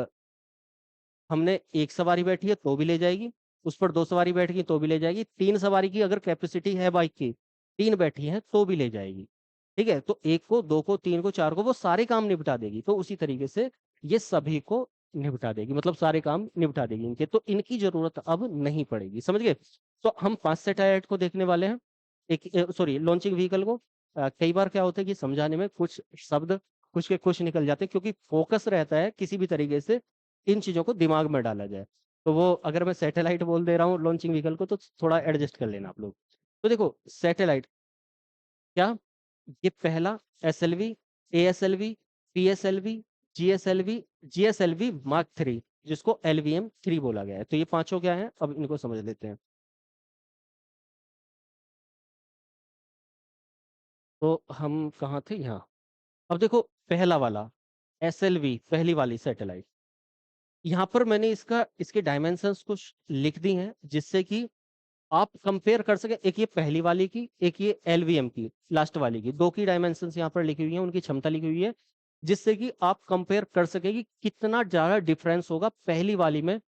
हमने एक सवारी बैठी है तो भी ले जाएगी, उस पर दो सवारी बैठ गई तो भी ले जाएगी, तीन सवारी की अगर कैपेसिटी है बाइक की, तीन बैठी है तो भी ले जाएगी। ठीक है। तो एक को, दो को, तीन को, चार को, वो सारे काम निपटा देगी। तो उसी तरीके से ये सभी को निपटा देगी, मतलब सारे काम निपटा देगी इनके, तो इनकी जरूरत अब नहीं पड़ेगी। समझ गए? तो हम 5 सैटेलाइट को देखने वाले हैं, एक सॉरी लॉन्चिंग व्हीकल को। कई बार क्या होता है कि समझाने में कुछ शब्द कुछ के कुछ निकल जाते हैं, क्योंकि फोकस रहता है किसी भी तरीके से इन चीजों को दिमाग में डाला जाए। तो वो अगर मैं सैटेलाइट बोल दे रहा हूँ लॉन्चिंग व्हीकल को, तो थोड़ा एडजस्ट कर लेना आप लोग। तो देखो सैटेलाइट क्या, ये पहला SLV, ASLV, PSLV, GSLV, GSLV mark 3, जिसको LVM 3 बोला गया है। तो ये पांचों क्या है, अब इनको समझ लेते हैं। तो हम कहाँ थे? यहाँ। अब देखो पहला वाला SLV, पहली वाली सैटेलाइट, यहाँ पर मैंने इसके डायमेंशंस कुछ लिख दी हैं, जिससे कि आप कंपेयर कर सके। एक ये पहली वाली की, एक ये LVM की लास्ट वाली की, दो की डायमेंशंस यहाँ पर लिखी हुई हैं, उनकी क्षमता लिखी हुई है, जिससे कि आप कंपेयर कर सके कि कितना ज्यादा डिफरेंस होगा पहली वाली में,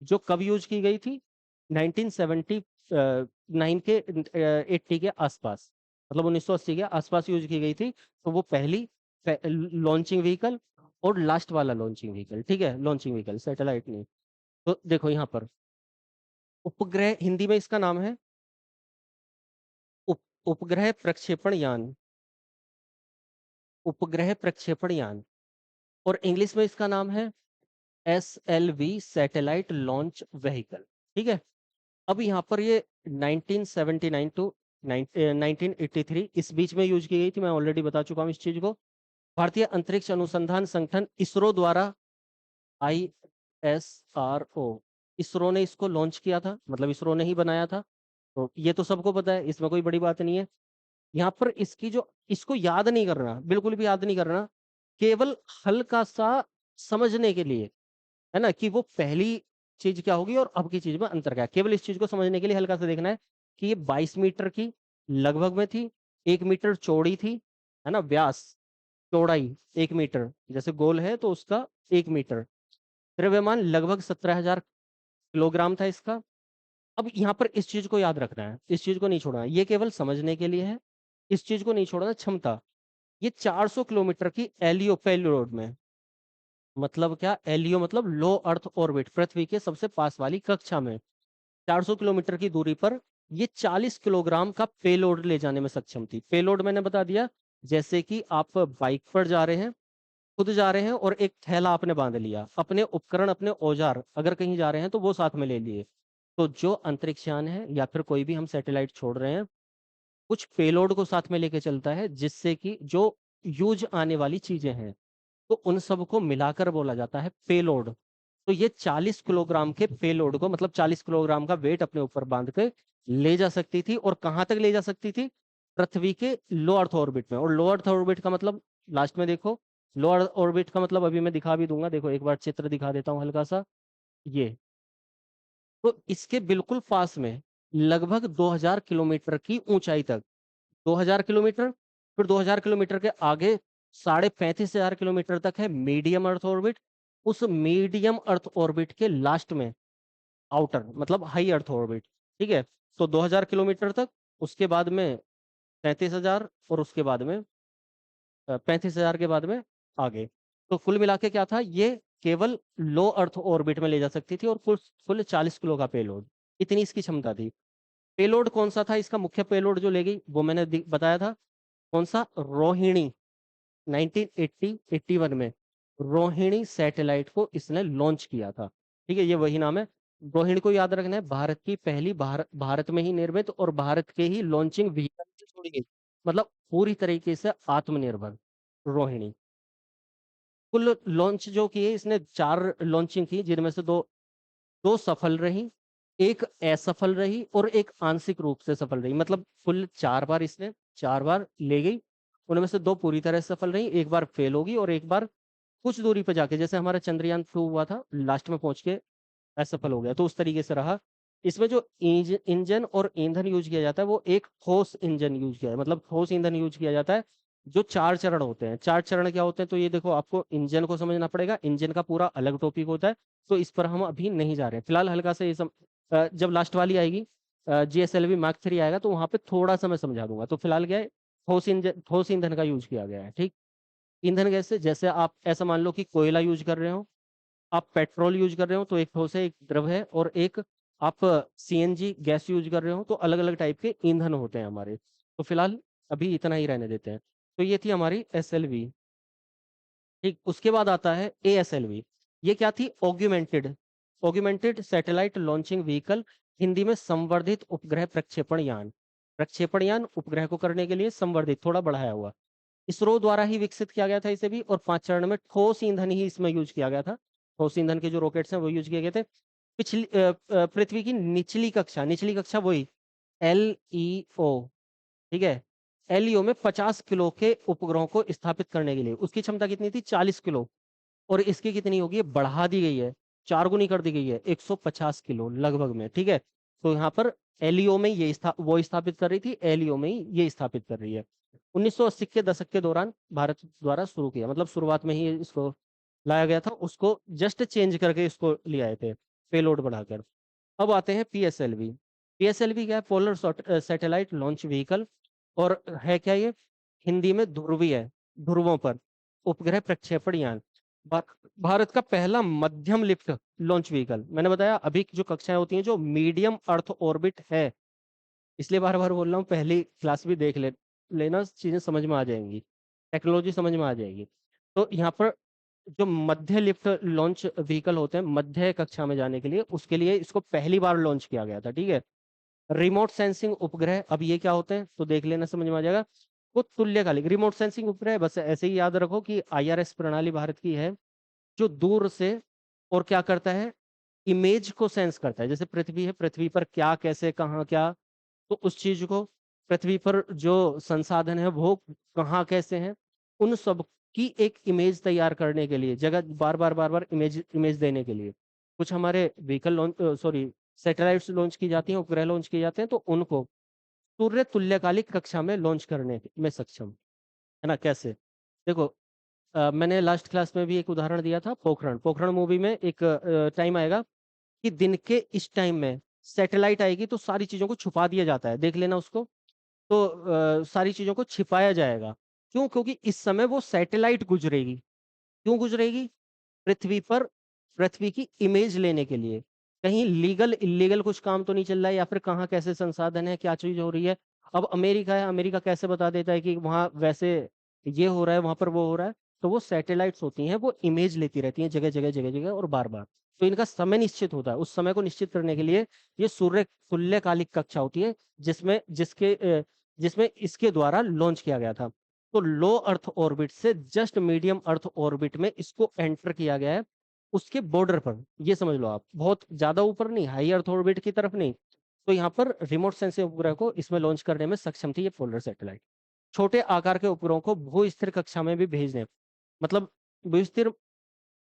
जो कब यूज की गई थी, 1979 के 80 के आसपास, मतलब 1980 के आसपास यूज की गई थी। तो वो पहली लॉन्चिंग व्हीकल और लास्ट वाला लॉन्चिंग व्हीकल। ठीक है, लॉन्चिंग व्हीकल, सैटेलाइट नहीं। तो देखो यहाँ पर उपग्रह, हिंदी में इसका नाम है उप, उपग्रह प्रक्षेपण यान, उपग्रह प्रक्षेपण यान। और इंग्लिश में इसका नाम है SLV, सैटेलाइट लॉन्च व्हीकल। ठीक है। अब यहाँ पर ये 1979 टू 1983 इस बीच में यूज की गई थी, मैं ऑलरेडी बता चुका हूँ इस चीज को। भारतीय अंतरिक्ष अनुसंधान संगठन इसरो द्वारा, ISRO, इसरो ने इसको लॉन्च किया था, मतलब इसरो ने ही बनाया था। तो ये तो सबको पता है, इसमें कोई बड़ी बात नहीं है। यहाँ पर इसकी जो, इसको याद नहीं करना, बिल्कुल भी याद नहीं करना, केवल हल्का सा समझने के लिए, है ना, कि वो पहली चीज क्या होगी और अब की चीज में अंतर क्या है। केवल इस चीज को समझने के लिए हल्का सा देखना है कि ये 22 मीटर की लगभग में थी, 1 मीटर चौड़ी थी, है ना, व्यास, चौड़ाई 1 मीटर, जैसे गोल है तो उसका 1 मीटर, द्रव्यमान लगभग 17,000 किलोग्राम था इसका। अब यहाँ पर इस चीज को याद रखना है, इस चीज को नहीं छोड़ना है, ये केवल समझने के लिए है, इस चीज को नहीं छोड़ना। क्षमता, ये 400 किलोमीटर की एलियो पेलोड में, मतलब क्या, एलियो मतलब लो अर्थ ऑर्बिट, पृथ्वी के सबसे पास वाली कक्षा में 400 किलोमीटर की दूरी पर ये 40 किलोग्राम का पेलोड ले जाने में सक्षम थी। पेलोड मैंने बता दिया, जैसे कि आप बाइक पर जा रहे हैं, खुद जा रहे हैं और एक थैला आपने बांध लिया, अपने उपकरण, अपने औजार अगर कहीं जा रहे हैं तो वो साथ में ले लिए। तो जो अंतरिक्षयान है या फिर कोई भी हम सैटेलाइट छोड़ रहे हैं, कुछ पेलोड को साथ में लेके चलता है, जिससे कि जो यूज आने वाली चीजें हैं, तो उन सबको मिलाकर बोला जाता है पेलोड। तो ये 40 किलोग्राम के पेलोड को, मतलब 40 किलोग्राम का वेट अपने ऊपर बांध के ले जा सकती थी। और कहाँ तक ले जा सकती थी? पृथ्वी के लो अर्थ ऑर्बिट में। और लो अर्थ ऑर्बिट का मतलब लास्ट में देखो, लो अर्थ ऑर्बिट का मतलब अभी मैं दिखा भी दूंगा, देखो एक बार चित्र दिखा देता हूँ हल्का सा। ये, तो इसके बिल्कुल पास में लगभग 2000 किलोमीटर की ऊंचाई तक। 2000 किलोमीटर, फिर 2000 किलोमीटर के आगे 35,500 किलोमीटर तक है मीडियम अर्थ ऑर्बिट। उस मीडियम अर्थ ऑर्बिट के लास्ट में आउटर मतलब हाई अर्थ ऑर्बिट। ठीक है, तो 2000 किलोमीटर तक, उसके बाद में 33,000, और उसके बाद में 35,000 के बाद में आगे। तो कुल मिला के क्या था, ये केवल लो अर्थ ऑर्बिट में ले जा सकती थी, और कुल कुल 40 किलो का पेलोड, इतनी इसकी क्षमता थी। पेलोड कौन सा था इसका, मुख्य पेलोड जो ले गई वो मैंने बताया था, कौन सा, रोहिणी। 1981 में रोहिणी सैटेलाइट को इसने लॉन्च किया था। ठीक है, ये वही नाम है। रोहिणी को याद रखना है, भारत की पहली, भारत में ही निर्मित और भारत के ही लॉन्चिंग व्हीकल से छोड़ी गई, मतलब पूरी तरीके से आत्मनिर्भर रोहिणी। कुल लॉन्च जो किए इसने 4 लॉन्चिंग की, जिनमें से दो दो सफल रही, एक असफल रही, और एक आंशिक रूप से सफल रही। मतलब कुल 4 बार इसने 4 बार ले गई, उनमें से 2 पूरी तरह से सफल रही, एक बार फेल होगी, और एक बार कुछ दूरी पर जाके, जैसे हमारा चंद्रयान 2 हुआ था, लास्ट में पहुंच के असफल हो गया, तो उस तरीके से रहा। इसमें जो इंजन और ईंधन यूज किया जाता है वो एक ठोस इंजन यूज किया है, मतलब ठोस ईंधन यूज किया जाता है। जो 4 चरण होते हैं, 4 चरण क्या होते हैं, तो ये देखो, आपको इंजन को समझना पड़ेगा, इंजन का पूरा अलग टॉपिक होता है, तो इस पर हम अभी नहीं जा रहे हैं फिलहाल। हल्का से जब लास्ट वाली आएगी, GSLV Mark 3 आएगा, तो वहां पे थोड़ा सा मैं समझा दूंगा। तो फिलहाल क्या है, ठोस ईंधन का यूज किया गया है। ठीक, ईंधन कैसे, जैसे आप ऐसा मान लो कि कोयला यूज कर रहे हो, आप पेट्रोल यूज कर रहे हो, तो एक ठोस है, एक द्रव है, और एक आप CNG गैस यूज कर रहे हो, तो अलग अलग टाइप के ईंधन होते हैं हमारे। तो फिलहाल अभी इतना ही रहने देते हैं। तो ये थी हमारी SLV। ठीक, उसके बाद आता है ASLV। ये क्या थी, augmented satellite launching vehicle, Hindi में संवर्धित उपग्रह प्रक्षेपण यान। प्रक्षेपण यान उपग्रह को करने के लिए संवर्धित, थोड़ा बढ़ाया हुआ। इसरो द्वारा ही विकसित किया गया था इसे भी, और 5 चरण में ठोस ईंधन ही इसमें यूज किया गया था। ठोस ईंधन के जो रॉकेट्स हैं वो यूज किए गए थे। पृथ्वी की निचली कक्षा वही LEO। ठीक है, LEO में 50 किलो के उपग्रहों को स्थापित करने के लिए उसकी क्षमता कितनी थी, 40 किलो, और इसकी कितनी होगी, बढ़ा दी गई है, 4 गुनी कर दी गई है, 150 किलो लगभग में। ठीक है, तो यहाँ पर LEO में ये वो स्थापित कर रही थी, LEO में ही ये स्थापित कर रही है। 1980 के दशक के दौरान भारत द्वारा शुरू किया, मतलब शुरुआत में ही इसको लाया गया था, उसको जस्ट चेंज करके इसको ले आए थे, पेलोड बढ़ाकर। अब आते हैं PSLV। PSLV क्या है, पोलर सैटेलाइट लॉन्च व्हीकल, और है क्या ये, हिंदी में ध्रुवीय है, ध्रुवों पर उपग्रह प्रक्षेपण यान। भा- भारत का पहला मध्यम लिफ्ट लॉन्च व्हीकल। मैंने बताया अभी की जो कक्षाएं होती हैं जो मीडियम अर्थ ऑर्बिट है, इसलिए बार बार बोल रहा हूँ, पहली क्लास भी देख लेना, चीजें समझ में आ जाएंगी, टेक्नोलॉजी समझ में आ जाएगी। तो यहाँ पर जो मध्य लिफ्ट लॉन्च व्हीकल होते हैं मध्य कक्षा में जाने के लिए, उसके लिए इसको पहली बार लॉन्च किया गया था। ठीक है, रिमोट सेंसिंग उपग्रह, अब ये क्या होते हैं तो देख लेना, समझ में आ जाएगा। वो तुल्यकालिक रिमोट सेंसिंग उपग्रह, बस ऐसे ही याद रखो कि IRS प्रणाली भारत की है, जो दूर से और क्या करता है, इमेज को सेंस करता है। जैसे पृथ्वी है, पृथ्वी पर क्या, कैसे, कहाँ, क्या, तो उस चीज को, पृथ्वी पर जो संसाधन है वो कहाँ कैसे हैं, उन सब की एक इमेज तैयार करने के लिए, जगह बार बार इमेज इमेज देने के लिए कुछ हमारे vehicle launch, sorry, satellites launch की जाती हैं, उपग्रह लॉन्च किए जाते हैं, तो उनको सूर्य तुल्यकालिक कक्षा में लॉन्च करने में सक्षम है ना। कैसे, देखो, मैंने लास्ट क्लास में भी एक उदाहरण दिया था, पोखरण पोखरण मूवी में एक टाइम आएगा कि दिन के इस टाइम में सैटेलाइट आएगी, तो सारी चीजों को छुपा दिया जाता है, देख लेना उसको। तो सारी चीजों को छिपाया जाएगा, क्यों, क्योंकि इस समय वो सैटेलाइट गुजरेगी। क्यों गुजरेगी, पृथ्वी पर, पृथ्वी की इमेज लेने के लिए। कहीं लीगल इलीगल कुछ काम तो नहीं चल रहा है, या फिर कहाँ कैसे संसाधन है, क्या चीज हो रही है। अब अमेरिका है, अमेरिका कैसे बता देता है कि वहां वैसे ये हो रहा है, वहां पर वो हो रहा है। तो वो सैटेलाइट्स होती हैं, वो इमेज लेती रहती हैं जगह जगह जगह जगह और बार बार। तो इनका समय निश्चित होता है, उस समय को निश्चित करने के लिए ये सूर्य तुल्यकालिक कक्षा होती है, जिसमें इसके द्वारा लॉन्च किया गया था। तो लो अर्थ ऑर्बिट से जस्ट मीडियम अर्थ ऑर्बिट में इसको एंटर किया गया है, उसके बॉर्डर पर, ये समझ लो आप, बहुत ज्यादा ऊपर नहीं, हाई अर्थ ऑर्बिट की तरफ नहीं। तो यहाँ पर रिमोट सेंसिंग उपग्रह को इसमें लॉन्च करने में सक्षम थी ये पोलर सैटेलाइट। छोटे आकार के उपग्रहों को भू स्थिर कक्षा में भी भेजने, मतलब भू स्थिर,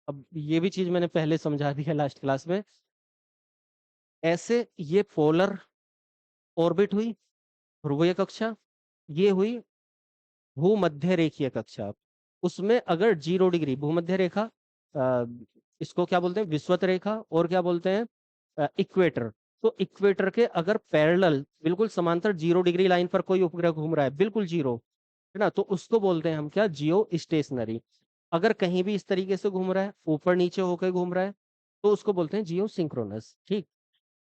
अब ये भी चीज मैंने पहले समझा दी है लास्ट क्लास में। ऐसे ये पोलर ऑर्बिट हुई, ध्रुवीय कक्षा, ये हुई भूमध्य रेखीय कक्षा। उसमें अगर 0 डिग्री भूमध्य रेखा, अ, इसको क्या बोलते हैं, विषुवत रेखा, और क्या बोलते हैं, इक्वेटर। तो इक्वेटर के अगर पैरेलल बिल्कुल समांतर 0 डिग्री लाइन पर कोई उपग्रह घूम रहा है, बिल्कुल जीरो, है ना, तो उसको बोलते हैं हम क्या, जियो स्टेशनरी। अगर कहीं भी इस तरीके से घूम रहा है, ऊपर नीचे होकर घूम रहा है, तो उसको बोलते हैं जियो सिंक्रोनस। ठीक।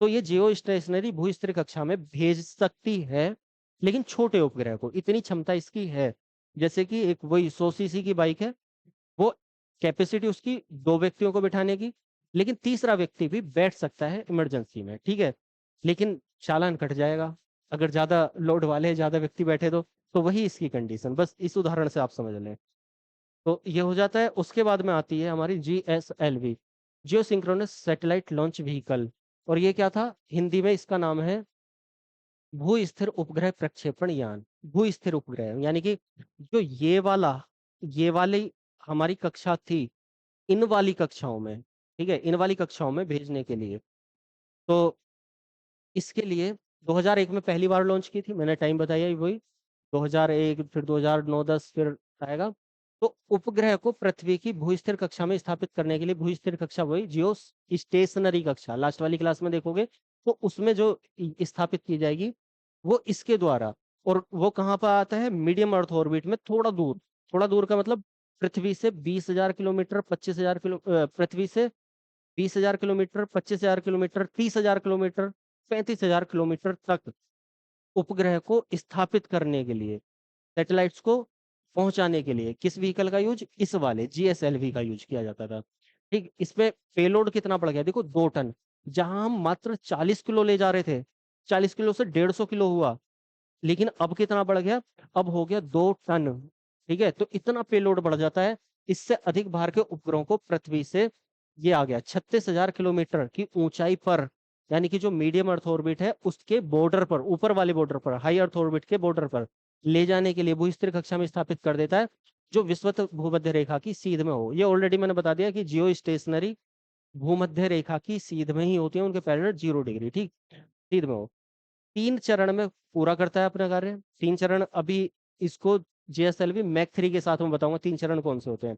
तो ये जियो स्टेशनरी भू स्थिर कक्षा में भेज सकती है, लेकिन छोटे उपग्रह को, इतनी क्षमता इसकी है। जैसे कि एक वही 100 सीसी की बाइक है, वो कैपेसिटी उसकी 2 व्यक्तियों को बिठाने की, लेकिन तीसरा व्यक्ति भी बैठ सकता है इमरजेंसी में, ठीक है, लेकिन चालान कट जाएगा अगर ज्यादा लोड वाले ज्यादा व्यक्ति बैठे तो वही इसकी कंडीशन, बस इस उदाहरण से आप समझ लें। तो ये हो जाता है। उसके बाद में आती है हमारी GSLV, जियो सिंक्रोनस सैटेलाइट लॉन्च व्हीकल। और ये क्या था, हिंदी में इसका नाम है भू स्थिर उपग्रह प्रक्षेपण यान। भू स्थिर उपग्रह यानी कि जो ये वाली हमारी कक्षा थी, इन वाली कक्षाओं में, ठीक है, इन वाली कक्षाओं में भेजने के लिए। तो इसके लिए 2001 में पहली बार लॉन्च की थी, मैंने टाइम बताया ही वही 2001, फिर 2009-10 फिर आएगा। तो उपग्रह को पृथ्वी की भूस्थिर कक्षा में स्थापित करने के लिए, भूस्थिर कक्षा वही जियो स्टेशनरी कक्षा लास्ट वाली क्लास में देखोगे, तो उसमें जो स्थापित की जाएगी वो इसके द्वारा। और वो कहाँ पर आता है, मीडियम अर्थ ऑर्बिट में, थोड़ा दूर का मतलब पृथ्वी से 20,000 किलोमीटर, 25,000 किलो, पृथ्वी से 20,000 किलोमीटर, 25,000 किलोमीटर, 30,000 किलोमीटर, 35,000 किलोमीटर तक उपग्रह को स्थापित करने के लिए, सैटेलाइट्स को पहुंचाने के लिए किस व्हीकल का यूज, इस वाले GSLV का यूज किया जाता था। ठीक। इसमें पेलोड कितना बढ़ गया देखो, 2 टन। जहां हम मात्र 40 किलो ले जा रहे थे, 40 किलो से 150 किलो हुआ, लेकिन अब कितना बढ़ गया, अब हो गया 2 टन। ठीक है, तो इतना पेलोड बढ़ जाता है। इससे अधिक भार के उपग्रहों को पृथ्वी से, ये आ गया 36,000 किलोमीटर की ऊंचाई पर, यानी कि जो मीडियम अर्थ ऑर्बिट है उसके बॉर्डर पर, ऊपर वाले बॉर्डर पर, हाई अर्थ ऑर्बिट के बॉर्डर पर ले जाने के लिए भूस्थिर कक्षा में स्थापित कर देता है, जो विषुवत भूमध्य रेखा की सीध में हो। ये ऑलरेडी मैंने बता दिया कि जियो स्टेशनरी भूमध्य रेखा की सीध में ही होती है, उनके पैरेलल 0 डिग्री, ठीक, सीध में हो। 3 चरण में पूरा करता है अपना कार्य। 3 चरण अभी इसको JSLV मैक 3 के साथ में बताऊंगा 3 चरण कौन से होते हैं।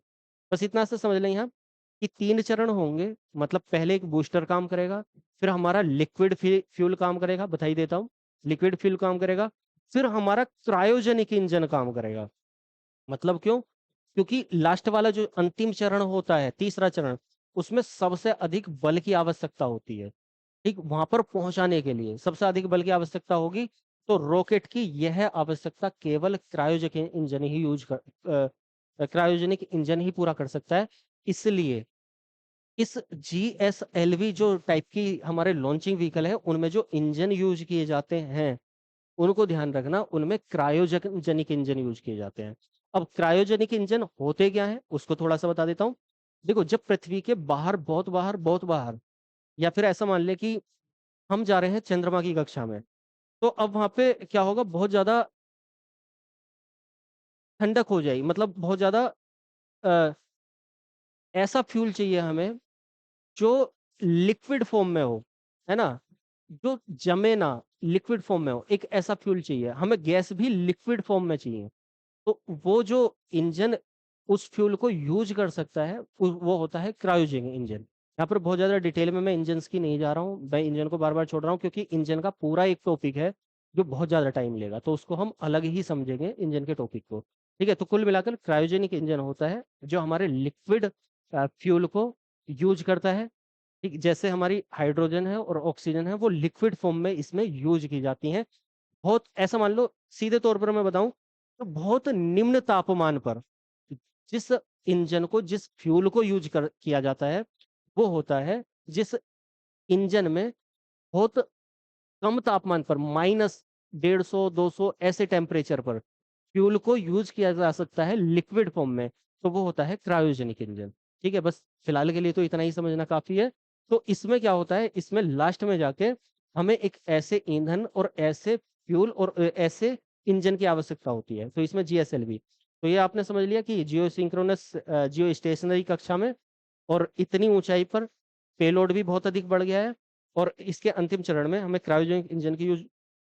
बस इतना से समझ लें यहाँ कि 3 चरण होंगे, मतलब पहले एक बूस्टर काम करेगा, फिर हमारा लिक्विड फ्यूल काम करेगा, बताई देता हूँ, लिक्विड फ्यूल काम करेगा, फिर हमारा क्रायोजेनिक इंजन काम करेगा। मतलब क्यों, क्योंकि लास्ट वाला जो अंतिम चरण होता है, तीसरा चरण, उसमें सबसे अधिक बल की आवश्यकता होती है। ठीक, वहां पर पहुंचाने के लिए सबसे अधिक बल की आवश्यकता होगी, तो रॉकेट की यह आवश्यकता केवल क्रायोजेनिक इंजन ही पूरा कर सकता है। इसलिए इस GSLV जो टाइप की हमारे लॉन्चिंग व्हीकल है, उनमें जो इंजन यूज किए जाते हैं, उनको ध्यान रखना, उनमें क्रायोजेनिक इंजन यूज किए जाते हैं। अब क्रायोजेनिक इंजन होते क्या है उसको थोड़ा सा बता देता हूँ। देखो, जब पृथ्वी के बाहर, बहुत बाहर, या फिर ऐसा मान ले कि हम जा रहे हैं चंद्रमा की कक्षा में, तो अब वहां पे क्या होगा, बहुत ज्यादा ठंडक हो जाएगी, मतलब बहुत ज्यादा अ, ऐसा फ्यूल चाहिए हमें जो लिक्विड फॉर्म में हो, है ना, जो जमे ना, लिक्विड फॉर्म में हो, एक ऐसा फ्यूल चाहिए हमें। गैस भी लिक्विड फॉर्म में चाहिए। तो वो जो इंजन उस फ्यूल को यूज कर सकता है, वो होता है क्रायोजेनिक इंजन। यहाँ पर बहुत ज्यादा डिटेल में मैं इंजन की नहीं जा रहा हूँ, मैं इंजन को बार बार छोड़ रहा हूँ, क्योंकि इंजन का पूरा एक टॉपिक है जो बहुत ज्यादा टाइम लेगा, तो उसको हम अलग ही समझेंगे इंजन के टॉपिक को। ठीक है, तो कुल मिलाकर क्रायोजेनिक इंजन होता है जो हमारे लिक्विड फ्यूल को यूज करता है। ठीक, जैसे हमारी हाइड्रोजन है और ऑक्सीजन है, वो लिक्विड फॉर्म में इसमें यूज की जाती हैं। बहुत ऐसा मान लो, सीधे तौर पर मैं बताऊं, तो बहुत निम्न तापमान पर जिस इंजन को, जिस फ्यूल को यूज कर किया जाता है, वो होता है जिस इंजन में बहुत कम तापमान पर, -150, 200 ऐसे टेम्परेचर पर फ्यूल को यूज किया जा सकता है लिक्विड फॉर्म में, तो वो होता है क्रायोजेनिक इंजन। ठीक है, बस फिलहाल के लिए तो इतना ही समझना काफी है। तो इसमें क्या होता है, इसमें लास्ट में जाके हमें एक ऐसे ईंधन और ऐसे फ्यूल और ऐसे इंजन की आवश्यकता होती है, तो इसमें GSLV। तो ये आपने समझ लिया कि जियो सिंक्रोनस, जियो स्टेशनरी कक्षा में, और इतनी ऊंचाई पर पेलोड भी बहुत अधिक बढ़ गया है, और इसके अंतिम चरण में हमें क्रायोजेनिक इंजन की यूज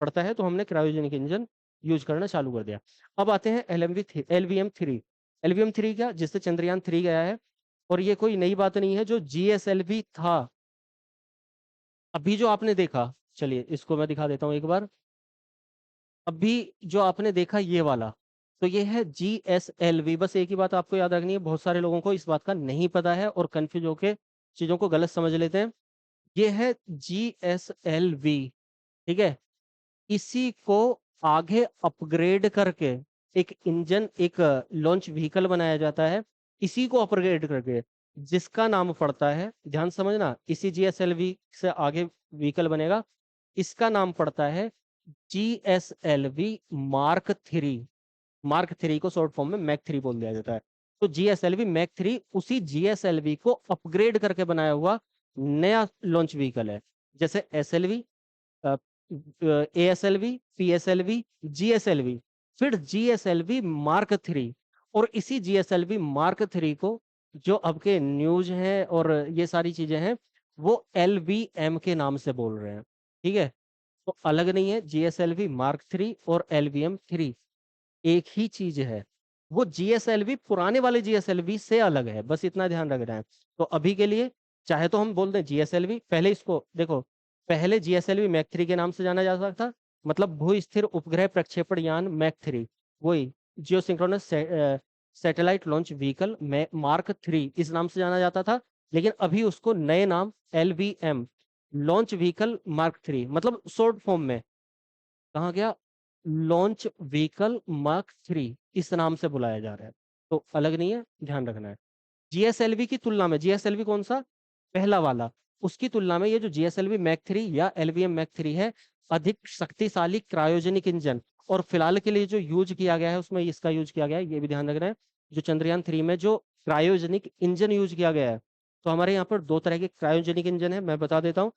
पड़ता है, तो हमने क्रायोजेनिक इंजन यूज करना चालू कर दिया। अब आते हैं LVM-3। LVM-3 क्या, जिससे चंद्रयान 3 गया है, और ये कोई नई बात नहीं है। जो GSLV था, अभी जो आपने देखा, चलिए इसको मैं दिखा देता हूँ एक बार। अभी जो आपने देखा ये वाला, तो ये है GSLV। बस एक ही बात आपको याद रखनी है, बहुत सारे लोगों को इस बात का नहीं पता है और कंफ्यूज होके चीजों को गलत समझ लेते हैं। ये है GSLV, ठीक है। इसी को आगे अपग्रेड करके एक इंजन, एक लॉन्च व्हीकल बनाया जाता है, इसी को अपग्रेड करके, जिसका नाम पड़ता है, ध्यान समझना, इसी GSLV से आगे व्हीकल बनेगा, इसका नाम पड़ता है GSLV Mark 3। Mark 3 को शॉर्ट फॉर्म में मैक 3 बोल दिया जाता है। तो GSLV मैक 3 उसी GSLV को अपग्रेड करके बनाया हुआ नया लॉन्च व्हीकल है। जैसे SLV, ASLV, PSLV, GSLV, फिर GSLV Mark 3, और इसी GSLV Mark 3 को जो अब के न्यूज है और ये सारी चीजें हैं, वो LVM के नाम से बोल रहे हैं, ठीक है। तो अलग नहीं है, GSLV Mark 3 और LVM 3 एक ही चीज है। वो GSLV पुराने वाले GSLV से अलग है, बस इतना ध्यान रखना है। तो अभी के लिए चाहे तो हम बोल दें GSLV, पहले इसको देखो, पहले GSLV मैक 3 के नाम से जाना जा सकता, मतलब भू स्थिर उपग्रह प्रक्षेपण यान मैक 3, वही geosynchronous satellite launch vehicle Mark 3 इस नाम से जाना जाता था। लेकिन अभी उसको नए नाम LVM लॉन्च व्हीकल Mark 3, मतलब शॉर्ट फॉर्म में कहा गया, लॉन्च व्हीकल Mark 3 इस नाम से बुलाया जा रहा है। तो अलग नहीं है, ध्यान रखना है। GSLV की तुलना में, GSLV कौन सा, पहला वाला, उसकी तुलना में ये जो GSLV मैक 3 या LVM मैक 3 है, अधिक शक्तिशाली क्रायोजेनिक इंजन, और फिलहाल के लिए जो यूज किया गया है उसमें इसका यूज किया गया है, ये भी ध्यान रखना है। जो चंद्रयान 3 में जो क्रायोजेनिक इंजन यूज किया गया है, तो हमारे यहाँ पर दो तरह के क्रायोजेनिक इंजन है, मैं बता देता हूँ।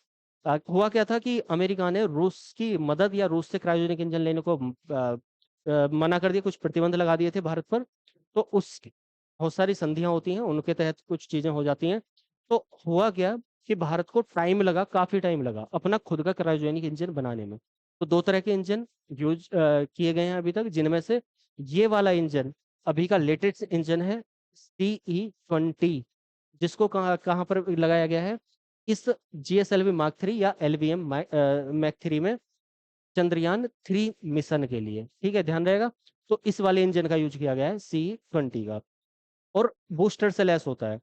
हुआ क्या था कि अमेरिका ने रूस की मदद या रूस से क्रायोजेनिक इंजन लेने को मना कर दिया, कुछ प्रतिबंध लगा दिए थे भारत पर। तो उस बहुत सारी संधियां होती हैं, उनके तहत कुछ चीजें हो जाती हैं। तो हुआ क्या कि भारत को टाइम लगा, काफी टाइम लगा अपना खुद का क्रायोजेनिक इंजन बनाने में। तो दो तरह के इंजन यूज किए गए हैं अभी तक, जिनमें से ये वाला इंजन अभी का लेटेस्ट इंजन है, CE-20, जिसको कहाँ कहाँ पर लगाया गया है, इस GSLV Mark 3 या LVM मैक 3 में, चंद्रयान 3 मिशन के लिए, ठीक है, ध्यान रहेगा। तो इस वाले इंजन का यूज किया गया है, CE-20 का, और बूस्टर से लैस होता है।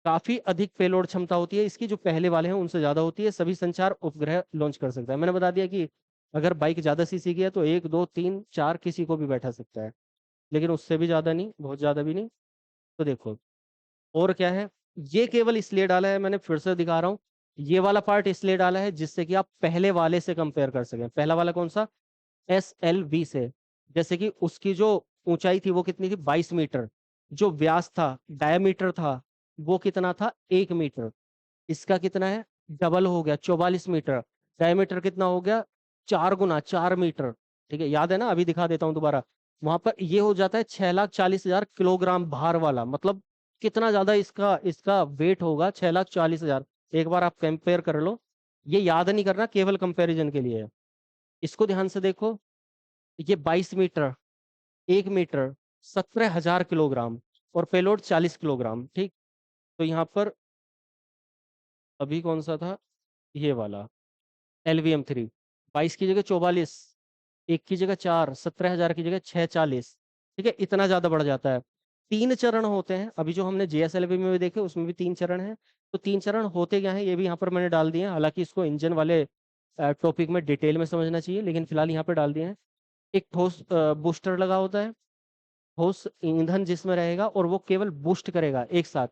काफी अधिक पेलोड क्षमता होती है इसकी, जो पहले वाले हैं उनसे ज्यादा होती है। सभी संचार उपग्रह लॉन्च कर सकता है। मैंने बता दिया कि अगर बाइक ज्यादा सीसी की है तो 1 2 3 4 किसी को भी बैठा सकता है, लेकिन उससे भी ज्यादा नहीं, बहुत ज्यादा भी नहीं। तो देखो और क्या है, ये केवल इसलिए डाला है, मैंने फिर से दिखा रहा हूँ, ये वाला पार्ट इसलिए डाला है जिससे कि आप पहले वाले से कंपेयर कर सकें। पहला वाला कौन सा, SLV से, जैसे कि उसकी जो ऊंचाई थी वो कितनी थी, 22 मीटर, जो व्यास था, डायमीटर था, वो कितना था, 1 मीटर। इसका कितना है, डबल हो गया, 44 मीटर। डायमीटर कितना हो गया, 4 गुना, 4 मीटर। ठीक है, याद है ना, अभी दिखा देता हूँ दोबारा। वहां पर ये हो जाता है 6,40,000 किलोग्राम भार वाला, मतलब कितना ज्यादा इसका इसका वेट होगा, 6,40,000। एक बार आप कंपेयर कर लो, ये याद नहीं करना, केवल कंपैरिजन के लिए है। इसको ध्यान से देखो, ये 22 मीटर, 1 मीटर, 17,000 किलोग्राम, और पेलोड 40 किलोग्राम, ठीक। तो यहाँ पर अभी कौन सा था, ये वाला LVM 3, 22 की जगह 44, 1 की जगह 4, 17,000 की जगह 640, ठीक है, इतना ज्यादा बढ़ जाता है। 3 चरण होते हैं, अभी जो हमने JSLV में भी देखे उसमें भी 3 चरण है। तो 3 चरण होते क्या है, ये भी यहाँ पर मैंने डाल दिए हैं, हालांकि इसको इंजन वाले टॉपिक में डिटेल में समझना चाहिए, लेकिन फिलहाल यहाँ पर डाल दिए हैं। एक ठोस बूस्टर लगा होता है, ठोस ईंधन जिसमें रहेगा, और वो केवल बूस्ट करेगा एक साथ,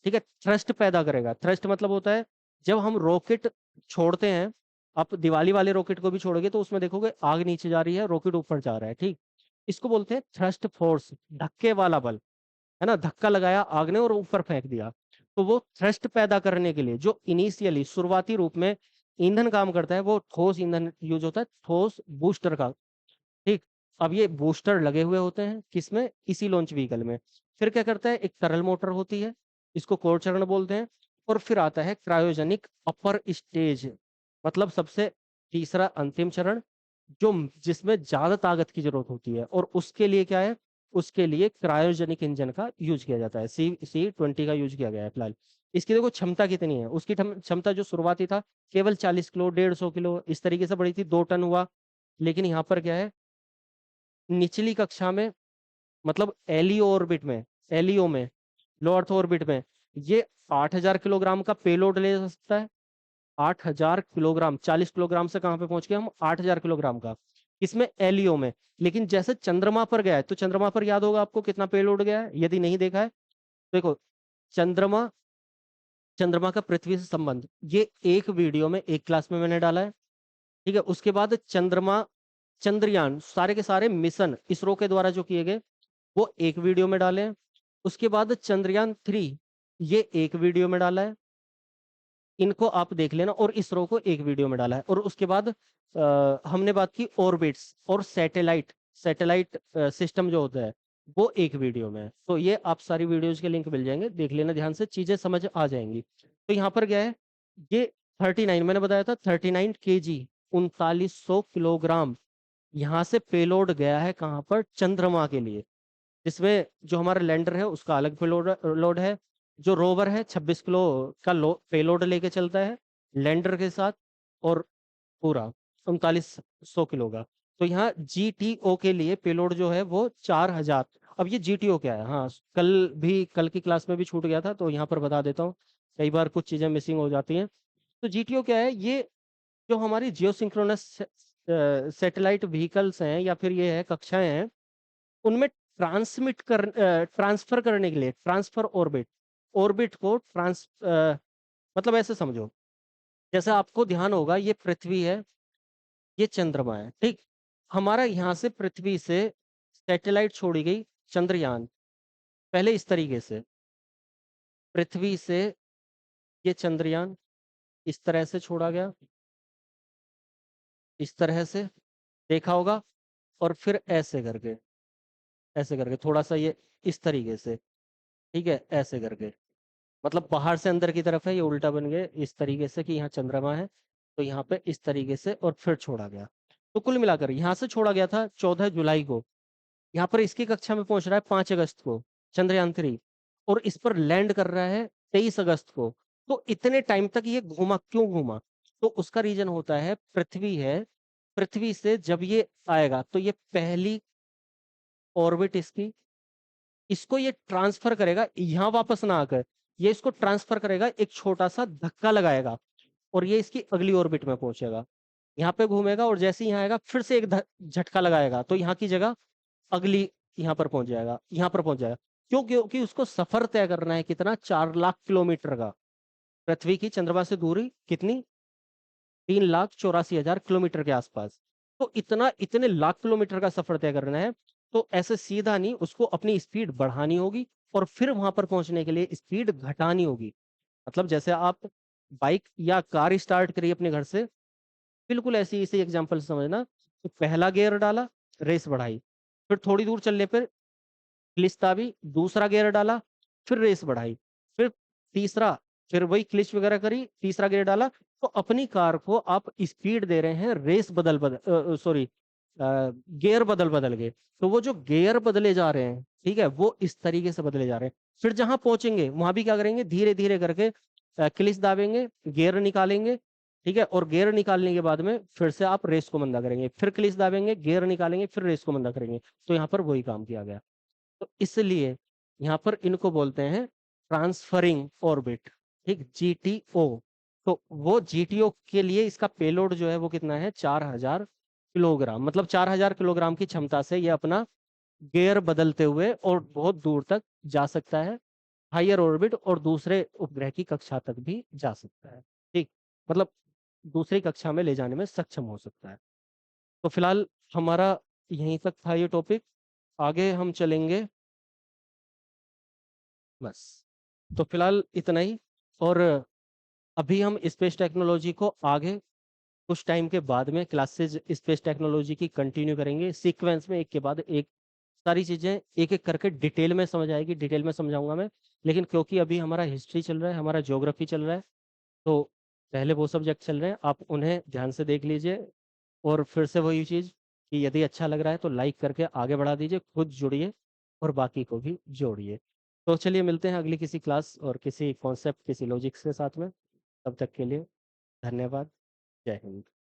ठीक है, थ्रस्ट पैदा करेगा। थ्रस्ट मतलब होता है, जब हम रॉकेट छोड़ते हैं, आप दिवाली वाले रॉकेट को भी छोड़ोगे तो उसमें देखोगे आग नीचे जा रही है, रॉकेट ऊपर जा रहा है, ठीक। इसको बोलते हैं थ्रस्ट फोर्स, धक्के वाला बल, है ना, धक्का लगाया आग ने और ऊपर फेंक दिया। तो वो थ्रस्ट पैदा करने के लिए जो इनिशियली शुरुआती रूप में ईंधन काम करता है, वो ठोस ईंधन यूज होता है, ठोस बूस्टर का, ठीक। अब ये बूस्टर लगे हुए होते हैं किसमें, इसी लॉन्च व्हीकल में। फिर क्या करता है, एक तरल मोटर होती है, इसको कोर चरण बोलते हैं। और फिर आता है क्रायोजेनिक अपर स्टेज, मतलब सबसे तीसरा अंतिम चरण, जो जिसमें ज़्यादा ताकत की ज़रूरत होती है, और उसके लिए क्या है, उसके लिए क्रायोजेनिक इंजन का यूज़ किया जाता है। C20 का यूज़ किया गया है फिलहाल। इसकी देखो क्षमता कितनी है, उसकी क्षमता जो शुरुआती था केवल 40 किलो, 150 किलो इस तरीके से बढ़ी थी, 2 टन हुआ। लेकिन यहाँ पर क्या है, निचली कक्षा में, मतलब एलईओ ऑर्बिट में, एलईओ में, लो अर्थ ऑर्बिट में, ये 8000 किलोग्राम का पेलोड ले जा सकता है। 8000 किलोग्राम, 40 किलोग्राम से कहां पे पहुंच गए हम, 8000 किलोग्राम का, इसमें एलईओ में। लेकिन जैसे चंद्रमा पर गया है, तो चंद्रमा पर याद होगा आपको कितना पेलोड गया है, यदि नहीं देखा है देखो। चंद्रमा, चंद्रमा का पृथ्वी से संबंध, ये एक वीडियो में एक क्लास में मैंने डाला है। ठीक है, उसके बाद चंद्रमा, चंद्रयान, सारे के सारे मिशन इसरो के द्वारा जो किए गए वो एक वीडियो में डाले हैं। उसके बाद चंद्रयान 3, ये एक वीडियो में डाला है, इनको आप देख लेना, और इसरो को एक वीडियो में डाला है। और उसके बाद हमने बात की ऑर्बिट्स और सैटेलाइट, सैटेलाइट सिस्टम जो होता है वो एक वीडियो में है। तो ये आप सारी वीडियोज के लिंक मिल जाएंगे, देख लेना ध्यान से, चीजें समझ आ जाएंगी। तो यहाँ पर क्या है, ये 39 मैंने बताया था, 39 kg, 3900 किलोग्राम यहाँ से पेलोड गया है कहाँ पर, चंद्रमा के लिए। जिसमें जो हमारा लैंडर है उसका अलग पेलोड लोड है, जो रोवर है 26 किलो का पेलोड लेके चलता है लैंडर के साथ, और पूरा 3900 किलो का। तो यहाँ GTO के लिए पेलोड जो है वो 4000। अब ये GTO क्या है, हाँ कल की क्लास में भी छूट गया था, तो यहाँ पर बता देता हूँ, कई बार कुछ चीजें मिसिंग हो जाती हैं। तो GTO क्या है, ये जो हमारी जियो सिंक्रोनस सैटेलाइट व्हीकल्स हैं, या फिर ये है कक्षाएं हैं, उनमें ट्रांसफर करने के लिए, ट्रांसफर ऑर्बिट, ऑर्बिट को मतलब ऐसे समझो, जैसे आपको ध्यान होगा ये पृथ्वी है, ये चंद्रमा है, ठीक। हमारा यहाँ से पृथ्वी से सैटेलाइट छोड़ी गई, चंद्रयान, पहले इस तरीके से, पृथ्वी से ये चंद्रयान इस तरह से छोड़ा गया, इस तरह से देखा होगा, और फिर ऐसे करके, ऐसे करके थोड़ा सा ये इस तरीके से, ठीक है, ऐसे करके, मतलब बाहर से अंदर की तरफ है, ये उल्टा बन गया इस तरीके से कि यहाँ चंद्रमा है, तो यहाँ पे इस तरीके से, और फिर छोड़ा गया। तो कुल मिलाकर यहाँ से छोड़ा गया था 14 जुलाई को, यहाँ पर इसकी कक्षा में पहुंच रहा है 5 अगस्त को, चंद्रयान 3, और इस पर लैंड कर रहा है 23 अगस्त को। तो इतने टाइम तक ये घूमा, क्यों घूमा, तो उसका रीजन होता है, पृथ्वी है, पृथ्वी से जब ये आएगा तो ये पहली ऑर्बिट इसकी, इसको ये ट्रांसफर करेगा, यहाँ वापस ना आकर ये इसको ट्रांसफर करेगा, एक छोटा सा धक्का लगाएगा, और ये इसकी अगली ऑर्बिट में पहुंचेगा, यहाँ पे घूमेगा, और जैसे ही यहाँ आएगा फिर से एक झटका लगाएगा, तो यहाँ की जगह अगली यहाँ पर पहुंच जाएगा, यहाँ पर पहुंच जाएगा। क्यों, क्योंकि उसको सफर तय करना है कितना, 4 लाख किलोमीटर का। पृथ्वी की चंद्रमा से दूरी कितनी, 3,84,000 किलोमीटर के आसपास। तो इतना, इतने लाख किलोमीटर का सफर तय करना है, तो ऐसे सीधा नहीं, उसको अपनी स्पीड बढ़ानी होगी, और फिर वहां पर पहुंचने के लिए स्पीड घटानी होगी। मतलब जैसे आप बाइक या कार स्टार्ट करिए अपने घर से, बिल्कुल ऐसी इसी एग्जांपल से समझना। तो पहला गियर डाला, रेस बढ़ाई, फिर थोड़ी दूर चलने पर क्लिच दाबी, दूसरा गियर डाला, फिर रेस बढ़ाई, फिर तीसरा, फिर वही क्लिच वगैरह करी, तीसरा गियर डाला, तो अपनी कार को आप स्पीड दे रहे हैं, रेस बदल बदल सॉरी गियर बदल बदल के। तो वो जो गियर बदले जा रहे हैं, ठीक है, वो इस तरीके से बदले जा रहे हैं। फिर जहां पहुंचेंगे वहां भी क्या करेंगे, धीरे धीरे करके क्लिच दाबेंगे, गियर निकालेंगे, ठीक है, और गियर निकालने के बाद में फिर से आप रेस को मंदा करेंगे, फिर क्लिच दाबेंगे, गियर निकालेंगे, फिर रेस को मंदा करेंगे। तो यहाँ पर वही काम किया गया। तो इसलिए यहाँ पर इनको बोलते हैं ट्रांसफरिंग ऑर्बिट, ठीक, GTO। तो वो GTO के लिए इसका पेलोड जो है वो कितना है, 4000 किलोग्राम, मतलब 4000 किलोग्राम की क्षमता से ये अपना गियर बदलते हुए और बहुत दूर तक जा सकता है, हायर ऑर्बिट, और दूसरे उपग्रह की कक्षा तक भी जा सकता है, ठीक, मतलब दूसरी कक्षा में ले जाने में सक्षम हो सकता है। तो फिलहाल हमारा यहीं तक था ये टॉपिक, आगे हम चलेंगे, बस। तो फिलहाल इतना ही। और अभी हम स्पेस टेक्नोलॉजी को आगे कुछ टाइम के बाद में क्लासेज स्पेस टेक्नोलॉजी की कंटिन्यू करेंगे, सीक्वेंस में एक के बाद एक, सारी चीज़ें एक एक करके डिटेल में समझ आएगी, डिटेल में समझाऊंगा मैं। लेकिन क्योंकि अभी हमारा हिस्ट्री चल रहा है, हमारा ज्योग्राफी चल रहा है, तो पहले वो सब्जेक्ट चल रहे हैं, आप उन्हें ध्यान से देख लीजिए, और फिर से वही चीज़ कि यदि अच्छा लग रहा है तो लाइक करके आगे बढ़ा दीजिए, खुद जुड़िए और बाकी को भी जोड़िए। तो चलिए मिलते हैं अगली किसी क्लास और किसी कॉन्सेप्ट, किसी लॉजिक्स के साथ में। तब तक के लिए धन्यवाद। जय हिंद।